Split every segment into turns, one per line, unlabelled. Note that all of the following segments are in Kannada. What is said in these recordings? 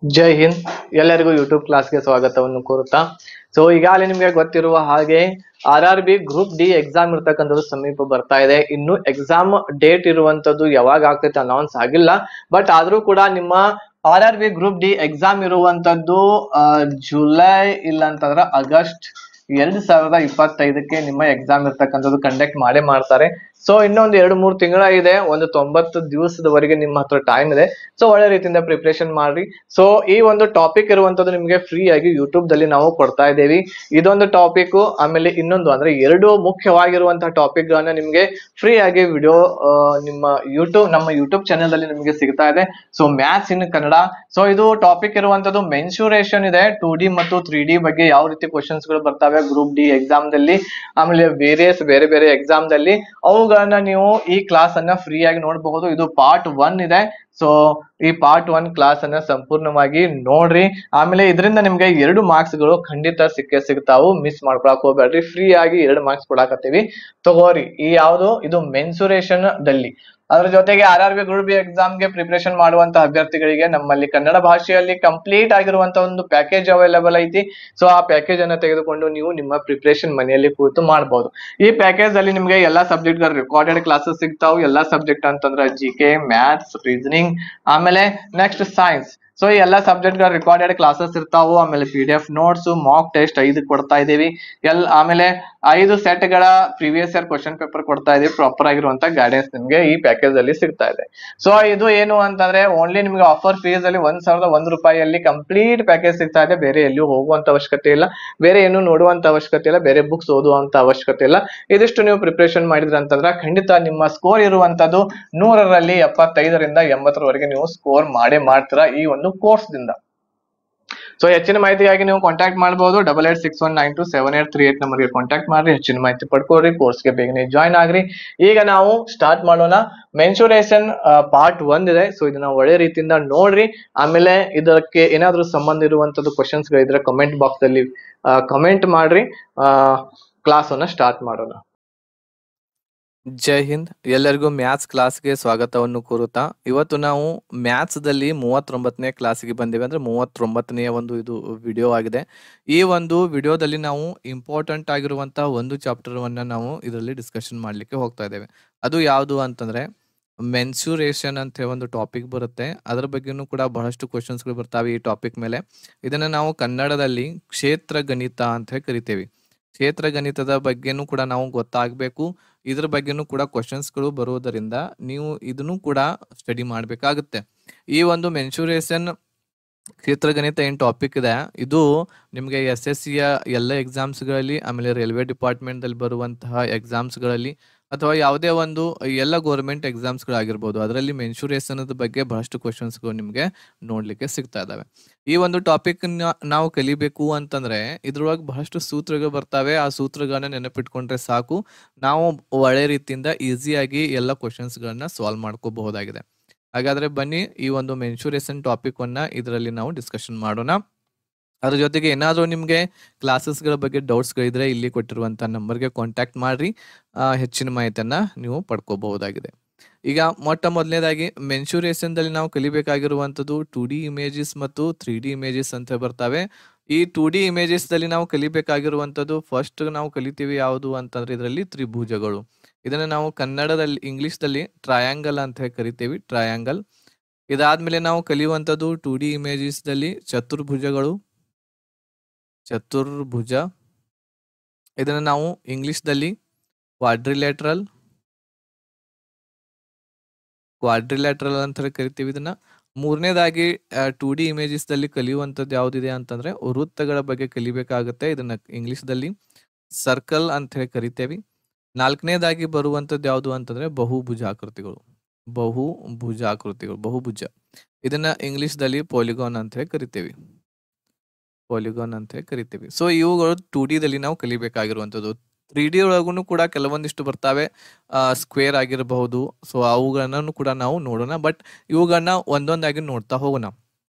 ಜೈ ಹಿಂದ್. ಎಲ್ಲರಿಗೂ ಯೂಟ್ಯೂಬ್ ಕ್ಲಾಸ್ಗೆ ಸ್ವಾಗತವನ್ನು ಕೋರುತ್ತಾ. ಈಗಾಗಲೇ ನಿಮ್ಗೆ ಗೊತ್ತಿರುವ ಹಾಗೆ RRB ಗ್ರೂಪ್ ಡಿ ಎಕ್ಸಾಮ್ ಇರ್ತಕ್ಕಂಥದ್ದು ಸಮೀಪ ಬರ್ತಾ ಇದೆ. ಇನ್ನು ಎಕ್ಸಾಮ್ ಡೇಟ್ ಇರುವಂತದ್ದು ಯಾವಾಗ ಆಗ್ತೈತೆ ಅನೌನ್ಸ್ ಆಗಿಲ್ಲ. ಬಟ್ ಆದ್ರೂ ಕೂಡ ನಿಮ್ಮ RRB ಗ್ರೂಪ್ ಡಿ ಎಕ್ಸಾಮ್ ಇರುವಂತದ್ದು ಜುಲೈ ಇಲ್ಲ ಅಂತಂದ್ರೆ ಆಗಸ್ಟ್ 2025ಕ್ಕೆ ನಿಮ್ಮ ಎಕ್ಸಾಮ್ ಇರ್ತಕ್ಕಂಥದ್ದು ಕಂಡಕ್ಟ್ ಮಾಡೇ ಮಾಡ್ತಾರೆ. ಇನ್ನೊಂದು 2-3 ತಿಂಗಳ ಇದೆ. ಒಂದು 90 ದಿವಸದವರೆಗೆ ನಿಮ್ಮ ಹತ್ರ ಟೈಮ್ ಇದೆ. ಒಳ್ಳೆ ರೀತಿಯಿಂದ ಪ್ರಿಪರೇಷನ್ ಮಾಡ್ರಿ. ಈ ಒಂದು ಟಾಪಿಕ್ ಇರುವಂತದ್ದು ನಿಮ್ಗೆ ಫ್ರೀ ಆಗಿ ಯೂಟ್ಯೂಬ್ ದಲ್ಲಿ ನಾವು ಕೊಡ್ತಾ ಇದ್ದೇವೆ. ಇದೊಂದು ಟಾಪಿಕ್, ಆಮೇಲೆ ಇನ್ನೊಂದು ಅಂದ್ರೆ ಎರಡು ಮುಖ್ಯವಾಗಿರುವಂತಹ ಟಾಪಿಕ್ ಗಳನ್ನ ನಿಮ್ಗೆ ಫ್ರೀ ಆಗಿ ವಿಡಿಯೋ ನಮ್ಮ ಯೂಟ್ಯೂಬ್ ಚಾನೆಲ್ ಅಲ್ಲಿ ನಿಮ್ಗೆ ಸಿಗ್ತಾ ಇದೆ. ಮ್ಯಾಥ್ಸ್ ಇನ್ ಕನ್ನಡ. ಇದು ಟಾಪಿಕ್ ಇರುವಂತದ್ದು ಮೆನ್ಸುರೇಷನ್ ಇದೆ. 2D ಮತ್ತು 3D ಬಗ್ಗೆ ಯಾವ ರೀತಿ ಕ್ವಶನ್ಸ್ ಗಳು ಬರ್ತವೆ ಗ್ರೂಪ್ ಡಿ ಎಕ್ಸಾಮ್ ದಲ್ಲಿ, ಆಮೇಲೆ ಬೇರೆ ಬೇರೆ ಎಕ್ಸಾಮ್ ದಲ್ಲಿ ಅವುಗಳನ್ನ ನೀವು ಈ ಕ್ಲಾಸ್ ಅನ್ನ ಫ್ರೀ ಆಗಿ ನೋಡಬಹುದು. ಇದು ಪಾರ್ಟ್ 1 ಇದೆ. ಈ ಪಾರ್ಟ್ 1 ಕ್ಲಾಸ್ ಅನ್ನ ಸಂಪೂರ್ಣವಾಗಿ ನೋಡ್ರಿ. ಆಮೇಲೆ ಇದರಿಂದ ನಿಮ್ಗೆ 2 ಮಾರ್ಕ್ಸ್ ಗಳು ಖಂಡಿತ ಸಿಗ್ತಾವು. ಮಿಸ್ ಮಾಡ್ಕೊಳಕ್ ಹೋಗ್ಬೇಡ್ರಿ. ಫ್ರೀ ಆಗಿ 2 ಮಾರ್ಕ್ಸ್ ಕೊಡಾಕತ್ತೀವಿ, ತಗೋರಿ. ಇದು ಮೆನ್ಸುರೇಷನ್ ದಲ್ಲಿ. ಅದ್ರ ಜೊತೆಗೆ RRB ಗ್ರೂಪ್ ಬಿ ಎಕ್ಸಾಮ್ ಗೆ ಪ್ರಿಪರೇಷನ್ ಮಾಡುವಂತ ಅಭ್ಯರ್ಥಿಗಳಿಗೆ ನಮ್ಮಲ್ಲಿ ಕನ್ನಡ ಭಾಷೆಯಲ್ಲಿ ಕಂಪ್ಲೀಟ್ ಆಗಿರುವಂತ ಒಂದು ಪ್ಯಾಕೇಜ್ ಅವೈಲೇಬಲ್ ಐತಿ. ಆ ಪ್ಯಾಕೇಜ್ ಅನ್ನ ತೆಗೆದುಕೊಂಡು ನೀವು ನಿಮ್ಮ ಪ್ರಿಪರೇಷನ್ ಮನೆಯಲ್ಲಿ ಕೂತು ಮಾಡಬಹುದು. ಈ ಪ್ಯಾಕೇಜ್ ಅಲ್ಲಿ ನಿಮ್ಗೆ ಎಲ್ಲಾ ಸಬ್ಜೆಕ್ಟ್ ಗಳ ರೆಕಾರ್ಡೆಡ್ ಕ್ಲಾಸಸ್ ಸಿಗ್ತಾವು. ಎಲ್ಲಾ ಸಬ್ಜೆಕ್ಟ್ ಅಂತಂದ್ರೆ GK, ಮ್ಯಾಥ್ಸ್, ರೀಸನಿಂಗ್, ಆಮೇಲೆ ನೆಕ್ಸ್ಟ್ ಸೈನ್ಸ್. ಈ ಎಲ್ಲಾ ಸಬ್ಜೆಕ್ಟ್ ಗಳ ರೆಕಾರ್ಡೆಡ್ ಕ್ಲಾಸಸ್ ಇರ್ತಾವು. ಆಮೇಲೆ PDF ನೋಟ್ಸ್, ಮಾಕ್ ಟೆಸ್ಟ್ 5 ಕೊಡ್ತಾ ಇದೀವಿ. ಆಮೇಲೆ 5 ಸೆಟ್ ಗಳ ಪ್ರೀವಿಯಸ್ ಇಯರ್ ಕ್ವಶನ್ ಪೇಪರ್ ಕೊಡ್ತಾ ಇದೀವಿ. ಪ್ರಾಪರ್ ಆಗಿರುವಂತ ಗೈಡೆನ್ಸ್ ನಿಮ್ಗೆ ಈ ಪ್ಯಾಕೇಜ್ ಅಲ್ಲಿ ಸಿಗ್ತಾ ಇದೆ. ಇದು ಏನು ಅಂತಂದ್ರೆ ಓನ್ಲಿ ನಿಮ್ಗೆ ಆಫರ್ ಫೀಸ್ ಅಲ್ಲಿ 1,001 ರೂಪಾಯಿಯಲ್ಲಿ ಕಂಪ್ಲೀಟ್ ಪ್ಯಾಕೇಜ್ ಸಿಗ್ತಾ ಇದೆ. ಬೇರೆ ಎಲ್ಲಿಯೂ ಹೋಗುವಂತ ಅವಶ್ಯಕತೆ ಇಲ್ಲ, ಬೇರೆ ಏನು ನೋಡುವಂತ ಅವಶ್ಯಕತೆ ಇಲ್ಲ, ಬೇರೆ ಬುಕ್ಸ್ ಓದುವಂತ ಅವಶ್ಯಕತೆ ಇಲ್ಲ. ಇದಿಷ್ಟು ನೀವು ಪ್ರಿಪರೇಷನ್ ಮಾಡಿದ್ರ ಅಂತಂದ್ರೆ ಖಂಡಿತ ನಿಮ್ಮ ಸ್ಕೋರ್ ಇರುವಂತದ್ದು 100ರಲ್ಲಿ 75ರಿಂದ 80ರವರೆಗೆ ನೀವು ಸ್ಕೋರ್ ಮಾಡ್ತೀರಾ ಈ ಒಂದು ಕೋರ್ಸ್ ದಿಂದ. ಹೆಚ್ಚಿನ ಮಾಹಿತಿಗಾಗಿ ನೀವು ಕಾಂಟ್ಯಾಕ್ಟ್ ಮಾಡಬಹುದು. 8861927838 ನಂಬರ್ಗೆ ಕಾಂಟ್ಯಾಕ್ಟ್ ಮಾಡ್ರಿ. ಹೆಚ್ಚಿನ ಮಾಹಿತಿ ಪಡ್ಕೊಳ್ರಿ. ಕೋರ್ಸ್ಗೆ ಬೇಗನೆ ಜಾಯ್ನ್ ಆಗ್ರಿ. ಈಗ ನಾವು ಸ್ಟಾರ್ಟ್ ಮಾಡೋಣ. ಮೆನ್ಸುರೇಷನ್ ಪಾರ್ಟ್ 1 ಇದೆ. ಇದನ್ನ ಒಳ್ಳೆ ರೀತಿಯಿಂದ ನೋಡ್ರಿ. ಆಮೇಲೆ ಇದಕ್ಕೆ ಏನಾದ್ರೂ ಸಂಬಂಧ ಇರುವಂತದ್ದು ಕ್ವಶನ್ಸ್ ಗಳಿದ್ರೆ ಕಮೆಂಟ್ ಬಾಕ್ಸ್ ಅಲ್ಲಿ ಕಮೆಂಟ್ ಮಾಡ್ರಿ. ಕ್ಲಾಸ್ ಅನ್ನ ಸ್ಟಾರ್ಟ್ ಮಾಡೋಣ.
ಜೈ ಹಿಂದ್. ಎಲ್ಲರಿಗೂ ಮ್ಯಾಥ್ಸ್ ಕ್ಲಾಸ್ಗೆ ಸ್ವಾಗತವನ್ನು ಕೋರುತ್ತಾ, ಇವತ್ತು ನಾವು ಮ್ಯಾಥ್ಸ್ ದಲ್ಲಿ 39ನೇ ಕ್ಲಾಸ್ಗೆ ಬಂದಿವೆ. ಅಂದ್ರೆ 39ನೇ ಒಂದು ಇದು ವಿಡಿಯೋ ಆಗಿದೆ. ಈ ಒಂದು ವಿಡಿಯೋದಲ್ಲಿ ನಾವು ಇಂಪಾರ್ಟೆಂಟ್ ಆಗಿರುವಂತಹ ಒಂದು ಚಾಪ್ಟರ್ ಅನ್ನ ನಾವು ಇದರಲ್ಲಿ ಡಿಸ್ಕಷನ್ ಮಾಡ್ಲಿಕ್ಕೆ ಹೋಗ್ತಾ ಇದ್ದೇವೆ. ಅದು ಯಾವುದು ಅಂತಂದ್ರೆ ಮೆನ್ಸುರೇಷನ್ ಅಂತ ಒಂದು ಟಾಪಿಕ್ ಬರುತ್ತೆ. ಅದರ ಬಗ್ಗೆನೂ ಕೂಡ ಬಹಳಷ್ಟು ಕ್ವಶನ್ಸ್ ಗಳು ಬರ್ತಾವೆ ಈ ಟಾಪಿಕ್ ಮೇಲೆ. ಇದನ್ನ ನಾವು ಕನ್ನಡದಲ್ಲಿ ಕ್ಷೇತ್ರ ಗಣಿತ ಅಂತ ಕರಿತೇವೆ. ಕ್ಷೇತ್ರ ಗಣಿತದ ಬಗ್ಗೆನೂ ಕೂಡ ನಾವು ಗೊತ್ತಾಗಬೇಕು. ಇದ್ರ ಬಗ್ಗೆನೂ ಕೂಡ ಕ್ವಶನ್ಸ್ಗಳು ಬರುವುದರಿಂದ ನೀವು ಇದನ್ನು ಕೂಡ ಸ್ಟಡಿ ಮಾಡಬೇಕಾಗುತ್ತೆ. ಈ ಒಂದು ಮೆನ್ಸುರೇಷನ್ ಕ್ಷೇತ್ರ ಗಣಿತ ಏನ್ ಟಾಪಿಕ್ ಇದೆ, ಇದು ನಿಮಗೆ SSCಯ ಎಲ್ಲ ಎಕ್ಸಾಮ್ಸ್ಗಳಲ್ಲಿ, ಆಮೇಲೆ ರೈಲ್ವೆ ಡಿಪಾರ್ಟ್ಮೆಂಟ್ ದಲ್ಲಿ ಬರುವಂತಹ ಎಕ್ಸಾಮ್ಸ್ಗಳಲ್ಲಿ, ಅಥವಾ ಯಾವುದೇ ಒಂದು ಎಲ್ಲ ಗೌರ್ಮೆಂಟ್ ಎಕ್ಸಾಮ್ಸ್ಗಳಾಗಿರ್ಬೋದು, ಅದರಲ್ಲಿ ಮೆನ್ಸುರೇಷನ್ ಬಗ್ಗೆ ಬಹಳಷ್ಟು ಕ್ವಶನ್ಸ್ಗಳು ನಿಮಗೆ ನೋಡ್ಲಿಕ್ಕೆ ಸಿಗ್ತಾ ಇದಾವೆ. ಈ ಒಂದು ಟಾಪಿಕ್ ನಾವು ಕಲಿಬೇಕು ಅಂತಂದ್ರೆ ಇದ್ರೊಳಗೆ ಬಹಳಷ್ಟು ಸೂತ್ರಗಳು ಬರ್ತಾವೆ. ಆ ಸೂತ್ರಗಳನ್ನ ನೆನಪಿಟ್ಕೊಂಡ್ರೆ ಸಾಕು, ನಾವು ಒಳ್ಳೆ ರೀತಿಯಿಂದ ಈಸಿಯಾಗಿ ಎಲ್ಲ ಕ್ವಶನ್ಸ್ಗಳನ್ನ ಸಾಲ್ವ್ ಮಾಡ್ಕೋಬಹುದಾಗಿದೆ. ಹಾಗಾದ್ರೆ ಬನ್ನಿ ಈ ಒಂದು ಮೆನ್ಸುರೇಷನ್ ಟಾಪಿಕ್ ಅನ್ನ ಇದರಲ್ಲಿ ನಾವು ಡಿಸ್ಕಷನ್ ಮಾಡೋಣ. ಅದ್ರ ಜೊತೆಗೆ ಏನಾದರೂ ನಿಮಗೆ ಕ್ಲಾಸಸ್ಗಳ ಬಗ್ಗೆ ಡೌಟ್ಸ್ಗಳಿದ್ರೆ ಇಲ್ಲಿ ಕೊಟ್ಟಿರುವಂಥ ನಂಬರ್ಗೆ ಕಾಂಟ್ಯಾಕ್ಟ್ ಮಾಡ್ರಿ. ಹೆಚ್ಚಿನ ಮಾಹಿತಿಯನ್ನ ನೀವು ಪಡ್ಕೋಬಹುದಾಗಿದೆ. ಈಗ ಮೊದಲನೇದಾಗಿ ಮೆನ್ಸುರೇಷನ್ದಲ್ಲಿ ನಾವು ಕಲಿಬೇಕಾಗಿರುವಂಥದ್ದು 2D ಇಮೇಜಸ್ ಮತ್ತು 3D ಇಮೇಜಸ್ ಅಂತ ಬರ್ತವೆ. ಈ 2D ಇಮೇಜಸ್ ದಲ್ಲಿ ನಾವು ಕಲಿಬೇಕಾಗಿರುವಂಥದ್ದು ಫಸ್ಟ್ ನಾವು ಕಲಿತೀವಿ ಯಾವುದು ಅಂತಂದ್ರೆ ಇದರಲ್ಲಿ ತ್ರಿಭುಜಗಳು. ಇದನ್ನ ನಾವು ಕನ್ನಡದಲ್ಲಿ ಇಂಗ್ಲಿಷ್ದಲ್ಲಿ ಟ್ರಯಾಂಗಲ್ ಅಂತ ಕರಿತೀವಿ, ಟ್ರಯಾಂಗಲ್. ಇದಾದ್ಮೇಲೆ ನಾವು ಕಲಿಯುವಂಥದ್ದು 2D ಇಮೇಜಸ್ ದಲ್ಲಿ ಚತುರ್ಭುಜಗಳು, ಚತುರ್ಭುಜ. ಇದನ್ನ ನಾವು ಇಂಗ್ಲಿಷ್ದಲ್ಲಿ ಕ್ವಾಡ್ರಿಲ್ಯಾಟ್ರಲ್ ಅಂತ ಕರಿತೀವಿ ಇದನ್ನ. ಮೂರನೇದಾಗಿ 2D ಇಮೇಜಸ್ ದಲ್ಲಿ ಕಲಿಯುವಂಥದ್ದು ಯಾವುದಿದೆ ಅಂತಂದ್ರೆ ವೃತ್ತಗಳ ಬಗ್ಗೆ ಕಲಿಬೇಕಾಗುತ್ತೆ. ಇದನ್ನ ಇಂಗ್ಲಿಷ್ದಲ್ಲಿ ಸರ್ಕಲ್ ಅಂತ ಹೇಳಿ ಕರಿತೇವೆ. ನಾಲ್ಕನೇದಾಗಿ ಬರುವಂಥದ್ದು ಯಾವುದು ಅಂತಂದ್ರೆ ಬಹುಭುಜ. ಇದನ್ನ ಇಂಗ್ಲಿಷ್ದಲ್ಲಿ ಪಾಲಿಗಾನ್ ಅಂತ ಹೇಳಿ ಕರಿತೇವೆ. ಇವುಗಳು 2D ದಲ್ಲಿ ನಾವು ಕಲಿಬೇಕಾಗಿರುವಂಥದ್ದು. 3D ಒಳಗೂ ಕೂಡ ಕೆಲವೊಂದಿಷ್ಟು ಬರ್ತಾವೆ, ಸ್ಕ್ವೇರ್ ಆಗಿರಬಹುದು. ಅವುಗಳನ್ನ ಕೂಡ ನಾವು ನೋಡೋಣ. ಬಟ್ ಇವುಗಳನ್ನ ಒಂದೊಂದಾಗಿ ನೋಡ್ತಾ ಹೋಗೋಣ.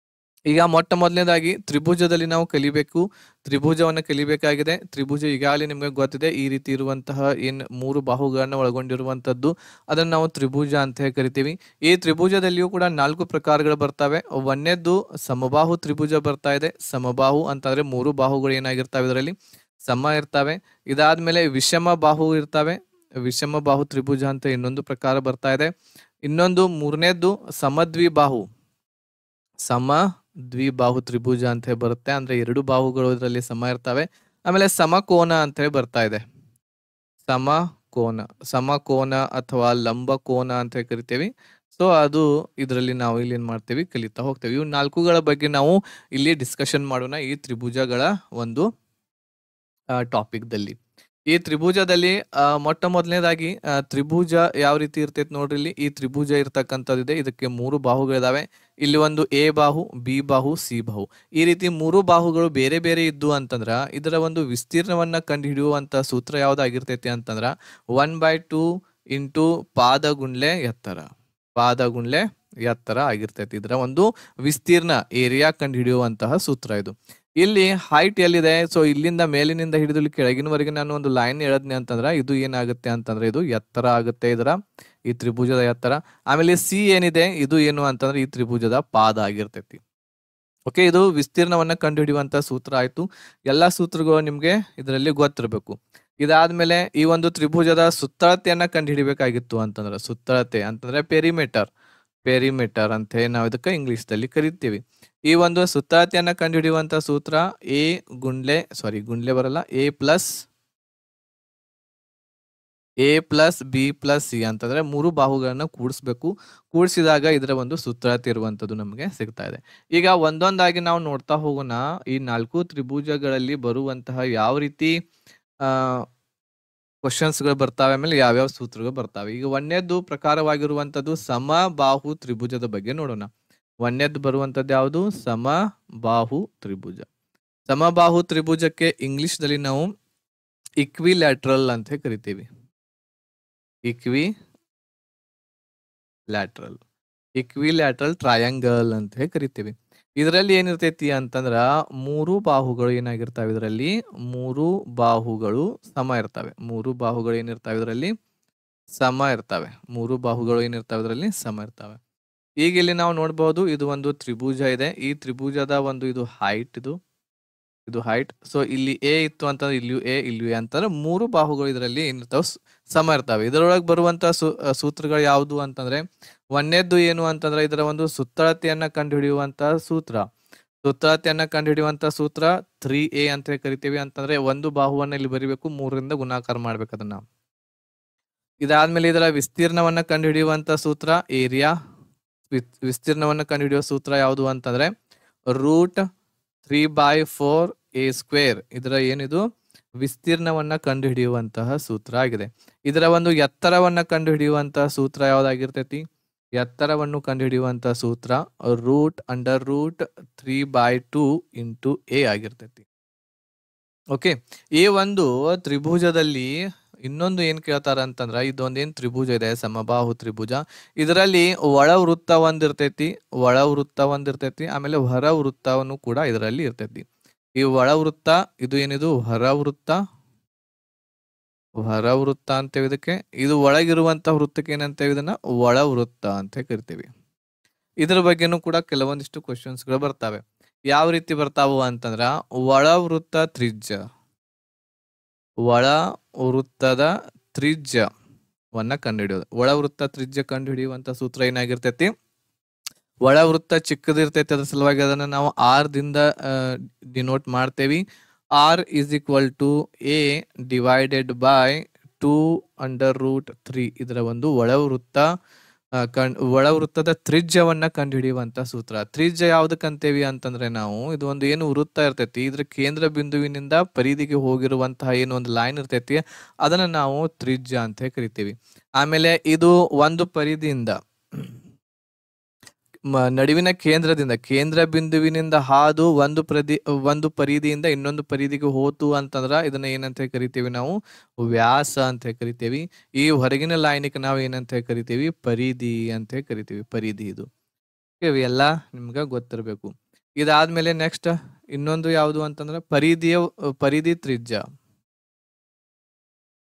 ಈಗ ಮೊಟ್ಟ ಮೊದಲನೇದಾಗಿ ತ್ರಿಭುಜದಲ್ಲಿ ನಾವು ಕಲಿಬೇಕು. ತ್ರಿಭುಜವನ್ನ ಕಲಿಬೇಕಾಗಿದೆ. ತ್ರಿಭುಜ ಈಗಾಗಲೇ ನಿಮ್ಗೆ ಗೊತ್ತಿದೆ. ಈ ರೀತಿ ಇರುವಂತಹ ಏನ್ 3 ಬಾಹುಗಳನ್ನ ಒಳಗೊಂಡಿರುವಂತದ್ದು ಅದನ್ನ ನಾವು ತ್ರಿಭುಜ ಅಂತ ಹೇಳಿ ಕರಿತೀವಿ. ಈ ತ್ರಿಭುಜದಲ್ಲಿಯೂ ಕೂಡ 4 ಪ್ರಕಾರಗಳು ಬರ್ತವೆ. ಒಂದನೇದ್ದು ಸಮಬಾಹು ತ್ರಿಭುಜ ಬರ್ತಾ ಇದೆ. ಸಮಬಾಹು ಅಂತಂದ್ರೆ 3 ಬಾಹುಗಳು ಏನಾಗಿರ್ತವೆ ಇದರಲ್ಲಿ ಸಮ ಇರ್ತವೆ. ಇದಾದ್ಮೇಲೆ ವಿಷಮ ಬಾಹು ಇರ್ತವೆ. ವಿಷಮ ಬಾಹು ತ್ರಿಭುಜ ಅಂತ ಇನ್ನೊಂದು ಪ್ರಕಾರ ಬರ್ತಾ ಇದೆ. ಇನ್ನೊಂದು ಮೂರನೇದ್ದು ಸಮದ್ವಿಬಾಹು ದ್ವಿಬಾಹು ತ್ರಿಭುಜ ಅಂತ ಹೇಳಿ ಬರುತ್ತೆ. ಅಂದ್ರೆ 2 ಬಾಹುಗಳು ಇದರಲ್ಲಿ ಸಮ ಇರ್ತವೆ. ಆಮೇಲೆ ಸಮಕೋನ ಅಂತ ಹೇಳಿ ಬರ್ತಾ ಇದೆ. ಸಮಕೋನ ಅಥವಾ ಲಂಬಕೋನ ಅಂತ ಹೇಳಿ ಕರಿತೀವಿ. ಸೊ ಅದು ಇದರಲ್ಲಿ ನಾವು ಇಲ್ಲಿ ಏನ್ ಮಾಡ್ತೇವಿ ಕಲಿತಾ ಹೋಗ್ತೇವೆ. ಇವು 4ಗಳ ಬಗ್ಗೆ ನಾವು ಇಲ್ಲಿ ಡಿಸ್ಕಷನ್ ಮಾಡೋಣ ಈ ತ್ರಿಭುಜಗಳ ಒಂದು ಟಾಪಿಕ್ ದಲ್ಲಿ. ಈ ತ್ರಿಭುಜದಲ್ಲಿ ಮೊಟ್ಟ ಮೊದಲನೇದಾಗಿ ತ್ರಿಭುಜ ಯಾವ ರೀತಿ ಇರ್ತೈತೆ ನೋಡ್ರಿ. ಇಲ್ಲಿ ಈ ತ್ರಿಭುಜ ಇರ್ತಕ್ಕಂಥದ್ದಿದೆ. ಇದಕ್ಕೆ 3 ಬಾಹುಗಳಿದಾವೆ. ಇಲ್ಲಿ ಒಂದು ಎ ಬಾಹು, ಬಿ ಬಾಹು, ಸಿ ಬಾಹು. ಈ ರೀತಿ 3 ಬಾಹುಗಳು ಬೇರೆ ಬೇರೆ ಇದ್ದು ಅಂತಂದ್ರ ಇದರ ಒಂದು ವಿಸ್ತೀರ್ಣವನ್ನ ಕಂಡು ಹಿಡಿಯುವಂತ ಸೂತ್ರ ಯಾವ್ದಾಗಿರ್ತೈತಿ ಅಂತಂದ್ರ 1/2 ಇಂಟು ಪಾದ ಗುಂಡ್ಲೆ ಎತ್ತರ ಆಗಿರ್ತೈತಿ. ಇದರ ಒಂದು ವಿಸ್ತೀರ್ಣ ಏರಿಯಾ ಕಂಡು ಹಿಡಿಯುವಂತಹ ಸೂತ್ರ ಇದು. ಇಲ್ಲಿ ಹೈಟ್ ಎಲ್ಲಿದೆ, ಸೊ ಇಲ್ಲಿಂದ ಮೇಲಿನಿಂದ ಹಿಡಿದು ಇಲ್ಲಿ ಕೆಳಗಿನವರೆಗೆ ನಾನು ಒಂದು ಲೈನ್ ಎಳೆದ್ನಿ ಅಂತಂದ್ರ ಇದು ಏನಾಗುತ್ತೆ ಅಂತಂದ್ರೆ ಇದು ಎತ್ತರ ಆಗುತ್ತೆ ಇದರ ಈ ತ್ರಿಭುಜದ ಎತ್ತರ. ಆಮೇಲೆ ಸಿ ಏನಿದೆ ಇದು ಏನು ಅಂತಂದ್ರೆ ಈ ತ್ರಿಭುಜದ ಪಾದ ಆಗಿರ್ತೈತಿ. ಓಕೆ, ಇದು ವಿಸ್ತೀರ್ಣವನ್ನ ಕಂಡು ಹಿಡಿಯುವಂತ ಸೂತ್ರ ಆಯ್ತು. ಎಲ್ಲಾ ಸೂತ್ರಗಳು ನಿಮ್ಗೆ ಇದರಲ್ಲಿ ಗೊತ್ತಿರಬೇಕು. ಇದಾದ್ಮೇಲೆ ಈ ಒಂದು ತ್ರಿಭುಜದ ಸುತ್ತಳತೆಯನ್ನ ಕಂಡು ಹಿಡಿಬೇಕಾಗಿತ್ತು ಅಂತಂದ್ರೆ ಸುತ್ತಳತೆ ಅಂತಂದ್ರೆ ಪೆರಿಮೀಟರ್ ಅಂತ ಹೇಳಿ ನಾವು ಇದಕ್ಕೆ ಇಂಗ್ಲಿಷ್ ದಲ್ಲಿ ಕರಿತೀವಿ. ಈ ಒಂದು ಸುತ್ತಳತೆಯನ್ನ ಕಂಡು ಹಿಡಿಯುವಂತ ಸೂತ್ರ ಗುಂಡ್ಲೆ ಬರಲ್ಲ A plus B plus C ಅಂತಂದ್ರೆ 3 ಬಾಹುಗಳನ್ನ ಕೂಡಿಸ್ಬೇಕು. ಕೂಡಿಸಿದಾಗ ಇದರ ಒಂದು ಸುತ್ತಳತೆ ಇರುವಂತದ್ದು ನಮಗೆ ಸಿಗ್ತಾ ಇದೆ. ಈಗ ಒಂದೊಂದಾಗಿ ನಾವು ನೋಡ್ತಾ ಹೋಗೋಣ. ಈ 4 ತ್ರಿಭುಜಗಳಲ್ಲಿ ಬರುವಂತಹ ಯಾವ ರೀತಿ ಕ್ವಶನ್ಸ್ ಗಳು ಬರ್ತಾವೆ, ಆಮೇಲೆ ಯಾವ್ಯಾವ ಸೂತ್ರಗಳು ಬರ್ತಾವೆ. ಈಗ ಒಂದನೇದ್ದು ಪ್ರಕಾರವಾಗಿರುವಂತದ್ದು ಸಮಬಾಹು ತ್ರಿಭುಜದ ಬಗ್ಗೆ ನೋಡೋಣ. ಒಂದನೇದ್ದು ಬರುವಂತದ್ದು ಯಾವುದು ಸಮಬಾಹು ತ್ರಿಭುಜ. ಸಮಬಾಹು ತ್ರಿಭುಜಕ್ಕೆ ಇಂಗ್ಲಿಷ್ ದಲ್ಲಿ ನಾವು ಇಕ್ವಿಲ್ಯಾಟ್ರಲ್ ಅಂತ ಕರಿತೀವಿ. ಇಕ್ವಿಲ್ಯಾಟ್ರಲ್ ಟ್ರಯಾಂಗಲ್ ಅಂತ ಹೇಳಿ ಕರಿತೀವಿ. ಇದರಲ್ಲಿ ಏನಿರ್ತೈತಿ ಅಂತಂದ್ರ 3 ಬಾಹುಗಳು ಏನಾಗಿರ್ತಾವೆ ಇದರಲ್ಲಿ 3 ಬಾಹುಗಳು ಸಮ ಇರ್ತವೆ. 3 ಬಾಹುಗಳು ಏನಿರ್ತಾವೆ ಇದರಲ್ಲಿ ಸಮ ಇರ್ತವೆ. 3 ಬಾಹುಗಳು ಏನಿರ್ತಾವೆ ಇದರಲ್ಲಿ ಸಮ ಇರ್ತವೆ. ಈಗ ಇಲ್ಲಿ ನಾವು ನೋಡಬಹುದು ಇದು ಒಂದು ತ್ರಿಭುಜ ಇದೆ. ಈ ತ್ರಿಭುಜದ ಒಂದು ಇದು ಹೈಟ್. ಸೊ ಇಲ್ಲಿ ಎ ಇತ್ತು ಅಂತಂದ್ರೆ ಇಲ್ಲಿಯೂ ಎ ಅಂತಂದ್ರೆ 3 ಬಾಹುಗಳು ಇದರಲ್ಲಿ ಏನಿರ್ತಾವ ಸಮ ಇರ್ತಾವೆ. ಇದರೊಳಗೆ ಬರುವಂತ ಸೂತ್ರಗಳು ಯಾವುದು ಅಂತಂದ್ರೆ ಒಂದನೇದ್ದು ಏನು ಅಂತಂದ್ರೆ ಇದರ ಒಂದು ಸುತ್ತಳತೆಯನ್ನ ಕಂಡು ಹಿಡಿಯುವಂತ ಸೂತ್ರ. ಸುತ್ತಳತೆಯನ್ನ ಕಂಡು ಹಿಡಿಯುವಂತ ಸೂತ್ರ 3a ಅಂತ ಕರಿತೀವಿ. ಅಂತಂದ್ರೆ ಒಂದು ಬಾಹುವನ್ನ ಇಲ್ಲಿ ಬರಿಬೇಕು, 3ರಿಂದ ಗುಣಾಕಾರ ಮಾಡ್ಬೇಕು ಅದನ್ನ. ಇದಾದ್ಮೇಲೆ ಇದರ ವಿಸ್ತೀರ್ಣವನ್ನ ಕಂಡು ಹಿಡಿಯುವಂತ ಸೂತ್ರ ಏರಿಯಾ. ವಿಸ್ತೀರ್ಣವನ್ನ ಕಂಡು ಹಿಡಿಯುವ ಸೂತ್ರ ಯಾವುದು ಅಂತಂದ್ರೆ √3/4a². ಇದರ ಏನಿದು ವಿಸ್ತೀರ್ಣವನ್ನ ಕಂಡು ಹಿಡಿಯುವಂತಹ ಸೂತ್ರ ಆಗಿದೆ. ಇದರ ಒಂದು ಎತ್ತರವನ್ನ ಕಂಡು ಹಿಡಿಯುವಂತಹ ಸೂತ್ರ ಯಾವ್ದಾಗಿರ್ತೈತಿ? ಎತ್ತರವನ್ನು ಕಂಡು ಹಿಡಿಯುವಂತಹ ಸೂತ್ರ √3/2 ಇಂಟು a ಆಗಿರ್ತೈತಿ. ಓಕೆ, ಈ ಒಂದು ತ್ರಿಭುಜದಲ್ಲಿ ಇನ್ನೊಂದು ಏನ್ ಕೇಳ್ತಾರ ಅಂತಂದ್ರ ಇದೊಂದೇನ್ ತ್ರಿಭುಜ ಇದೆ ಸಮಬಾಹು ತ್ರಿಭುಜ. ಇದರಲ್ಲಿ ಒಳ ವೃತ್ತ ಒಂದಿರ್ತೈತಿ, ಆಮೇಲೆ ಹೊರ ವೃತ್ತವನ್ನು ಕೂಡ ಇದರಲ್ಲಿ ಇರ್ತೈತಿ. ಈ ಒಳ ವೃತ್ತ ಇದು ಏನಿದು ಹೊರ ವೃತ್ತ ಅಂತೇವಿ ಇದಕ್ಕೆ. ಇದು ಒಳಗಿರುವಂತ ವೃತ್ತಕ್ಕೆ ಏನಂತೇವಿ ಇದನ್ನ ಒಳ ವೃತ್ತ ಅಂತ ಕರಿತೀವಿ. ಇದ್ರ ಬಗ್ಗೆನೂ ಕೂಡ ಕೆಲವೊಂದಿಷ್ಟು ಕ್ವಶನ್ಸ್ ಗಳು ಬರ್ತಾವೆ. ಯಾವ ರೀತಿ ಬರ್ತಾವು ಅಂತಂದ್ರ ಒಳ ವೃತ್ತದ ತ್ರಿಜ್ಯವನ್ನ ಕಂಡುಹಿಡಿಯೋದು. ಒಳ ವೃತ್ತ ತ್ರಿಜ್ಯ ಕಂಡು ಹಿಡಿಯುವಂತ ಸೂತ್ರ ಏನಾಗಿರ್ತೈತಿ? ಒಳ ವೃತ್ತ ಚಿಕ್ಕದಿರ್ತೈತಿ, ಅದ್ರ ಸಲುವಾಗಿ ಅದನ್ನ ನಾವು r ದಿಂದ ಡಿನೋಟ್ ಮಾಡ್ತೇವಿ. r is equal to a divided by 2√3. ಇದರ ಒಂದು ಒಳ ವೃತ್ತದ ತ್ರಿಜ್ಯವನ್ನ ಕಂಡು ಹಿಡಿಯುವಂತ ಸೂತ್ರ. ತ್ರಿಜ್ಯ ಯಾವ್ದಕ್ಕಂತೇವಿ ಅಂತಂದ್ರೆ ನಾವು ಇದು ಒಂದು ಏನು ವೃತ್ತ ಇರ್ತೈತಿ, ಇದ್ರ ಕೇಂದ್ರ ಬಿಂದುವಿನಿಂದ ಪರಿಧಿಗೆ ಹೋಗಿರುವಂತಹ ಏನು ಒಂದು ಲೈನ್ ಇರ್ತೈತಿ ಅದನ್ನ ನಾವು ತ್ರಿಜ್ಯ ಅಂತ ಕರಿತೀವಿ. ಆಮೇಲೆ ಇದು ಒಂದು ಪರಿಧಿಯಿಂದ ನಡುವಿನ ಕೇಂದ್ರ ಬಿಂದುವಿನಿಂದ ಹಾದು ಒಂದು ಪರಿಧಿಯಿಂದ ಇನ್ನೊಂದು ಪರಿಧಿಗೆ ಹೋತು ಅಂತಂದ್ರ ಇದನ್ನ ಏನಂತ ಕರಿತೀವಿ ನಾವು ವ್ಯಾಸ ಅಂತ ಕರಿತೀವಿ. ಈ ಹೊರಗಿನ ಲೈನಿಗೆ ನಾವು ಏನಂತ ಕರಿತೀವಿ ಪರಿಧಿ ಅಂತ ಕರಿತೀವಿ. ಪರಿಧಿ ಇದು ಎಲ್ಲ ನಿಮ್ಗ ಗೊತ್ತಿರಬೇಕು. ಇದಾದ್ಮೇಲೆ ನೆಕ್ಸ್ಟ್ ಇನ್ನೊಂದು ಯಾವುದು ಅಂತಂದ್ರೆ ಪರಿಧಿ ತ್ರಿಜ್ಯ.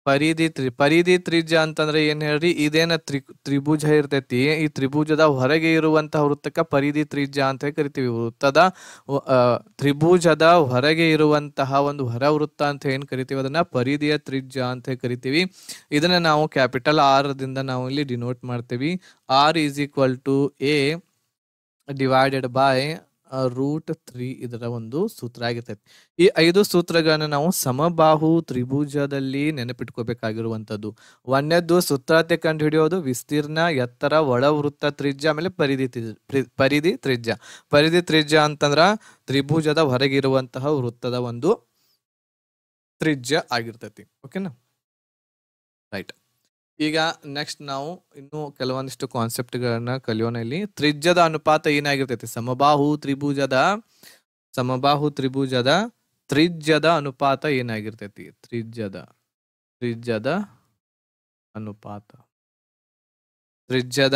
ಪರಿಧಿ ತ್ರಿಜ್ಯ ಅಂತಂದ್ರೆ ಏನ್ ಹೇಳ್ರಿ, ಇದೇನ ತ್ರಿಭುಜ ಇರ್ತೈತಿ, ಈ ತ್ರಿಭುಜದ ಹೊರಗೆ ಇರುವಂತಹ ವೃತ್ತಕ್ಕ ಪರಿಧಿ ತ್ರಿಜ್ಯ ಅಂತ ಕರಿತೀವಿ. ತ್ರಿಭುಜದ ಹೊರಗೆ ಇರುವಂತಹ ಒಂದು ಹೊರ ವೃತ್ತ ಅಂತ ಏನ್ ಕರಿತೀವಿ ಅದನ್ನ ಪರಿಧಿಯ ತ್ರಿಜ್ಯ ಅಂತ ಕರಿತೀವಿ. ಇದನ್ನ ನಾವು ಕ್ಯಾಪಿಟಲ್ ಆರ್ ದಿಂದ ನಾವು ಇಲ್ಲಿ ಡಿನೋಟ್ ಮಾಡ್ತೀವಿ. R is equal to a divided by √3 ಇದರ ಒಂದು ಸೂತ್ರ ಆಗಿರ್ತೈತಿ. ಈ 5 ಸೂತ್ರಗಳನ್ನ ನಾವು ಸಮಬಾಹು ತ್ರಿಭುಜದಲ್ಲಿ ನೆನಪಿಟ್ಕೋಬೇಕಾಗಿರುವಂತದ್ದು. ಒಂದನೇದ್ದು ಸುತ್ತಳತೆ ಕಂಡು ಹಿಡಿಯೋದು, ವಿಸ್ತೀರ್ಣ, ಎತ್ತರ, ಒಳವೃತ್ತ ತ್ರಿಜ್ಯ, ಆಮೇಲೆ ಪರಿಧಿ ತ್ರಿಜ್ಯ. ಪರಿಧಿ ತ್ರಿಜ್ಯ ಅಂತಂದ್ರ ತ್ರಿಭುಜದ ಹೊರಗಿರುವಂತಹ ವೃತ್ತದ ಒಂದು ತ್ರಿಜ್ಯ ಆಗಿರ್ತೈತಿ. ಓಕೆನಾ, ರೈಟ್. ಈಗ ನೆಕ್ಸ್ಟ್ ನಾವು ಇನ್ನು ಕೆಲವೊಂದಿಷ್ಟು ಕಾನ್ಸೆಪ್ಟ್ಗಳನ್ನ ಕಲಿಯೋಣ. ಇಲ್ಲಿ ತ್ರಿಜ್ಯದ ಅನುಪಾತ ಏನಾಗಿರ್ತೈತಿ, ಸಮಬಾಹು ತ್ರಿಭುಜದ ತ್ರಿಜ್ಯದ ಅನುಪಾತ ಏನಾಗಿರ್ತೈತಿ, ತ್ರಿಜ್ಯದ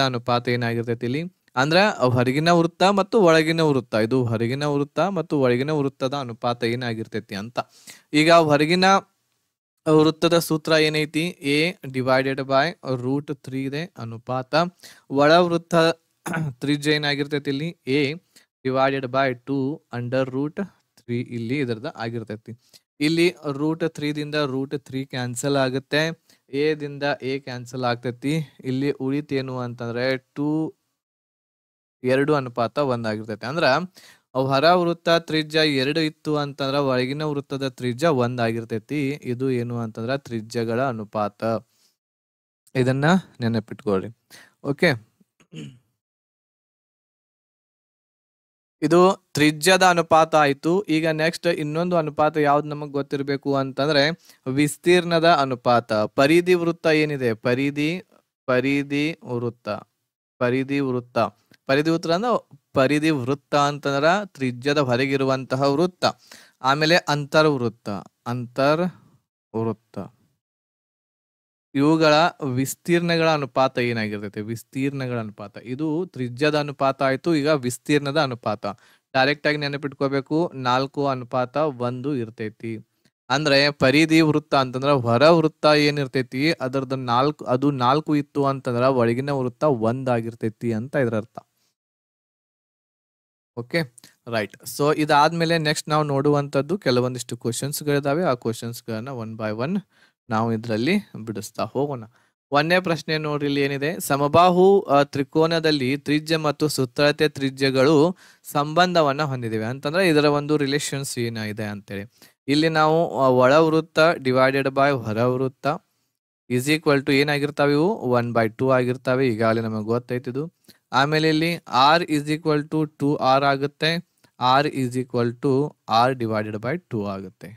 ಅನುಪಾತ ಏನಾಗಿರ್ತೈತಿ ಇಲ್ಲಿ ಅಂದ್ರೆ ಹೊರಗಿನ ವೃತ್ತ ಮತ್ತು ಒಳಗಿನ ವೃತ್ತ, ಇದು ಹೊರಗಿನ ವೃತ್ತ ಮತ್ತು ಒಳಗಿನ ವೃತ್ತದ ಅನುಪಾತ ಏನಾಗಿರ್ತೈತಿ ಅಂತ. ಈಗ ಹೊರಗಿನ ವೃತ್ತದ ಸೂತ್ರ ಏನೈತಿ, ಎ ಡಿವೈಡೆಡ್ ಬೈ √3 ಇದೆ ಅನುಪಾತ. ಒಳ ವೃತ್ತ ತ್ರಿಜ್ಯ ಏನಾಗಿರ್ತೈತಿ ಇಲ್ಲಿ, ಎ ಡಿವೈಡೆಡ್ ಬೈ 2 √3 ಇಲ್ಲಿ ಇದರದ ಆಗಿರ್ತೈತಿ. ಇಲ್ಲಿ √3 ದಿಂದ √3 ಕ್ಯಾನ್ಸಲ್ ಆಗುತ್ತೆ, ಎ ದಿಂದ ಎ ಕ್ಯಾನ್ಸಲ್ ಆಗ್ತೈತಿ. ಇಲ್ಲಿ ಉಳಿತೇನು ಅಂತಂದ್ರೆ 2 ಅನುಪಾತ 1 ಆಗಿರ್ತೈತಿ. ಅಂದ್ರ ಹೊರ ವೃತ್ತ ತ್ರಿಜ್ಯ 2 ಇತ್ತು ಅಂತಂದ್ರ ಒಳಗಿನ ವೃತ್ತದ ತ್ರಿಜ್ಯ 1 ಆಗಿರ್ತೈತಿ. ಇದು ಏನು ಅಂತಂದ್ರ ತ್ರಿಜ್ಯಗಳ ಅನುಪಾತ. ಇದನ್ನ ನೆನಪಿಟ್ಕೊಳ್ರಿ. ಓಕೆ, ಇದು ತ್ರಿಜ್ಯದ ಅನುಪಾತ ಆಯ್ತು. ಈಗ ನೆಕ್ಸ್ಟ್ ಇನ್ನೊಂದು ಅನುಪಾತ ಯಾವ್ದು ನಮಗ್ ಗೊತ್ತಿರ್ಬೇಕು ಅಂತಂದ್ರೆ ವಿಸ್ತೀರ್ಣದ ಅನುಪಾತ. ಪರಿಧಿ ವೃತ್ತ ಏನಿದೆ, ಪರಿಧಿ ಅಂದ್ರೆ ಪರಿಧಿ ವೃತ್ತ ಅಂತಂದ್ರ ತ್ರಿಜ್ಯದ ಹೊರಗಿರುವಂತಹ ವೃತ್ತ. ಆಮೇಲೆ ಅಂತರ್ವೃತ್ತ, ಇವುಗಳ ವಿಸ್ತೀರ್ಣಗಳ ಅನುಪಾತ ಏನಾಗಿರ್ತೈತೆ, ವಿಸ್ತೀರ್ಣಗಳ ಅನುಪಾತ. ಇದು ತ್ರಿಜ್ಯದ ಅನುಪಾತ ಆಯ್ತು. ಈಗ ವಿಸ್ತೀರ್ಣದ ಅನುಪಾತ ಡೈರೆಕ್ಟ್ ಆಗಿ ನೆನಪಿಟ್ಕೋಬೇಕು, 4:1 ಇರ್ತೈತಿ. ಅಂದ್ರೆ ಪರಿಧಿ ವೃತ್ತ ಅಂತಂದ್ರ ಹೊರ ವೃತ್ತ ಏನಿರ್ತೈತಿ ಅದರದ್ದು 4 ಇತ್ತು ಅಂತಂದ್ರ ಒಳಗಿನ ವೃತ್ತ 1 ಆಗಿರ್ತೈತಿ ಅಂತ ಇದರ ಅರ್ಥ. Okay, right. ಸೊ ಇದಾದ್ಮೇಲೆ ನೆಕ್ಸ್ಟ್ ನಾವು ನೋಡುವಂತದ್ದು ಕೆಲವೊಂದಿಷ್ಟು ಕ್ವಶನ್ಸ್ ಗಳಿದಾವೆ. ಆ ಕ್ವಶನ್ಸ್ ಗಳನ್ನ 1 by 1 ನಾವು ಇದರಲ್ಲಿ ಬಿಡಿಸ್ತಾ ಹೋಗೋಣ. 1ನೇ ಪ್ರಶ್ನೆ ನೋಡ್ರಿ, ಇಲ್ಲಿ ಏನಿದೆ, ಸಮಬಾಹು ತ್ರಿಕೋನದಲ್ಲಿ ತ್ರಿಜ್ಯ ಮತ್ತು ಸುತ್ತಳತೆ ತ್ರಿಜ್ಯಗಳು ಸಂಬಂಧವನ್ನ ಹೊಂದಿದಿವೆ ಅಂತಂದ್ರೆ ಇದರ ಒಂದು ರಿಲೇಷನ್ಸ್ ಏನಿದೆ ಅಂತೇಳಿ. ಇಲ್ಲಿ ನಾವು ಒಳ ವೃತ್ತ ಡಿವೈಡೆಡ್ ಬೈ ಹೊರ ವೃತ್ತ ಈಸ್ ಈಕ್ವಲ್ ಟು ಏನಾಗಿರ್ತಾವೆ, ಇವು 1/2 ಆಗಿರ್ತಾವೆ. ಈಗಾಗಲೇ ನಮಗೆ ಗೊತ್ತೈತಿದು. ಆಮೇಲೆ ಇಲ್ಲಿ r is equal to 2r ಆಗುತ್ತೆ. R is equal to r divided by 2 ಆಗುತ್ತೆ.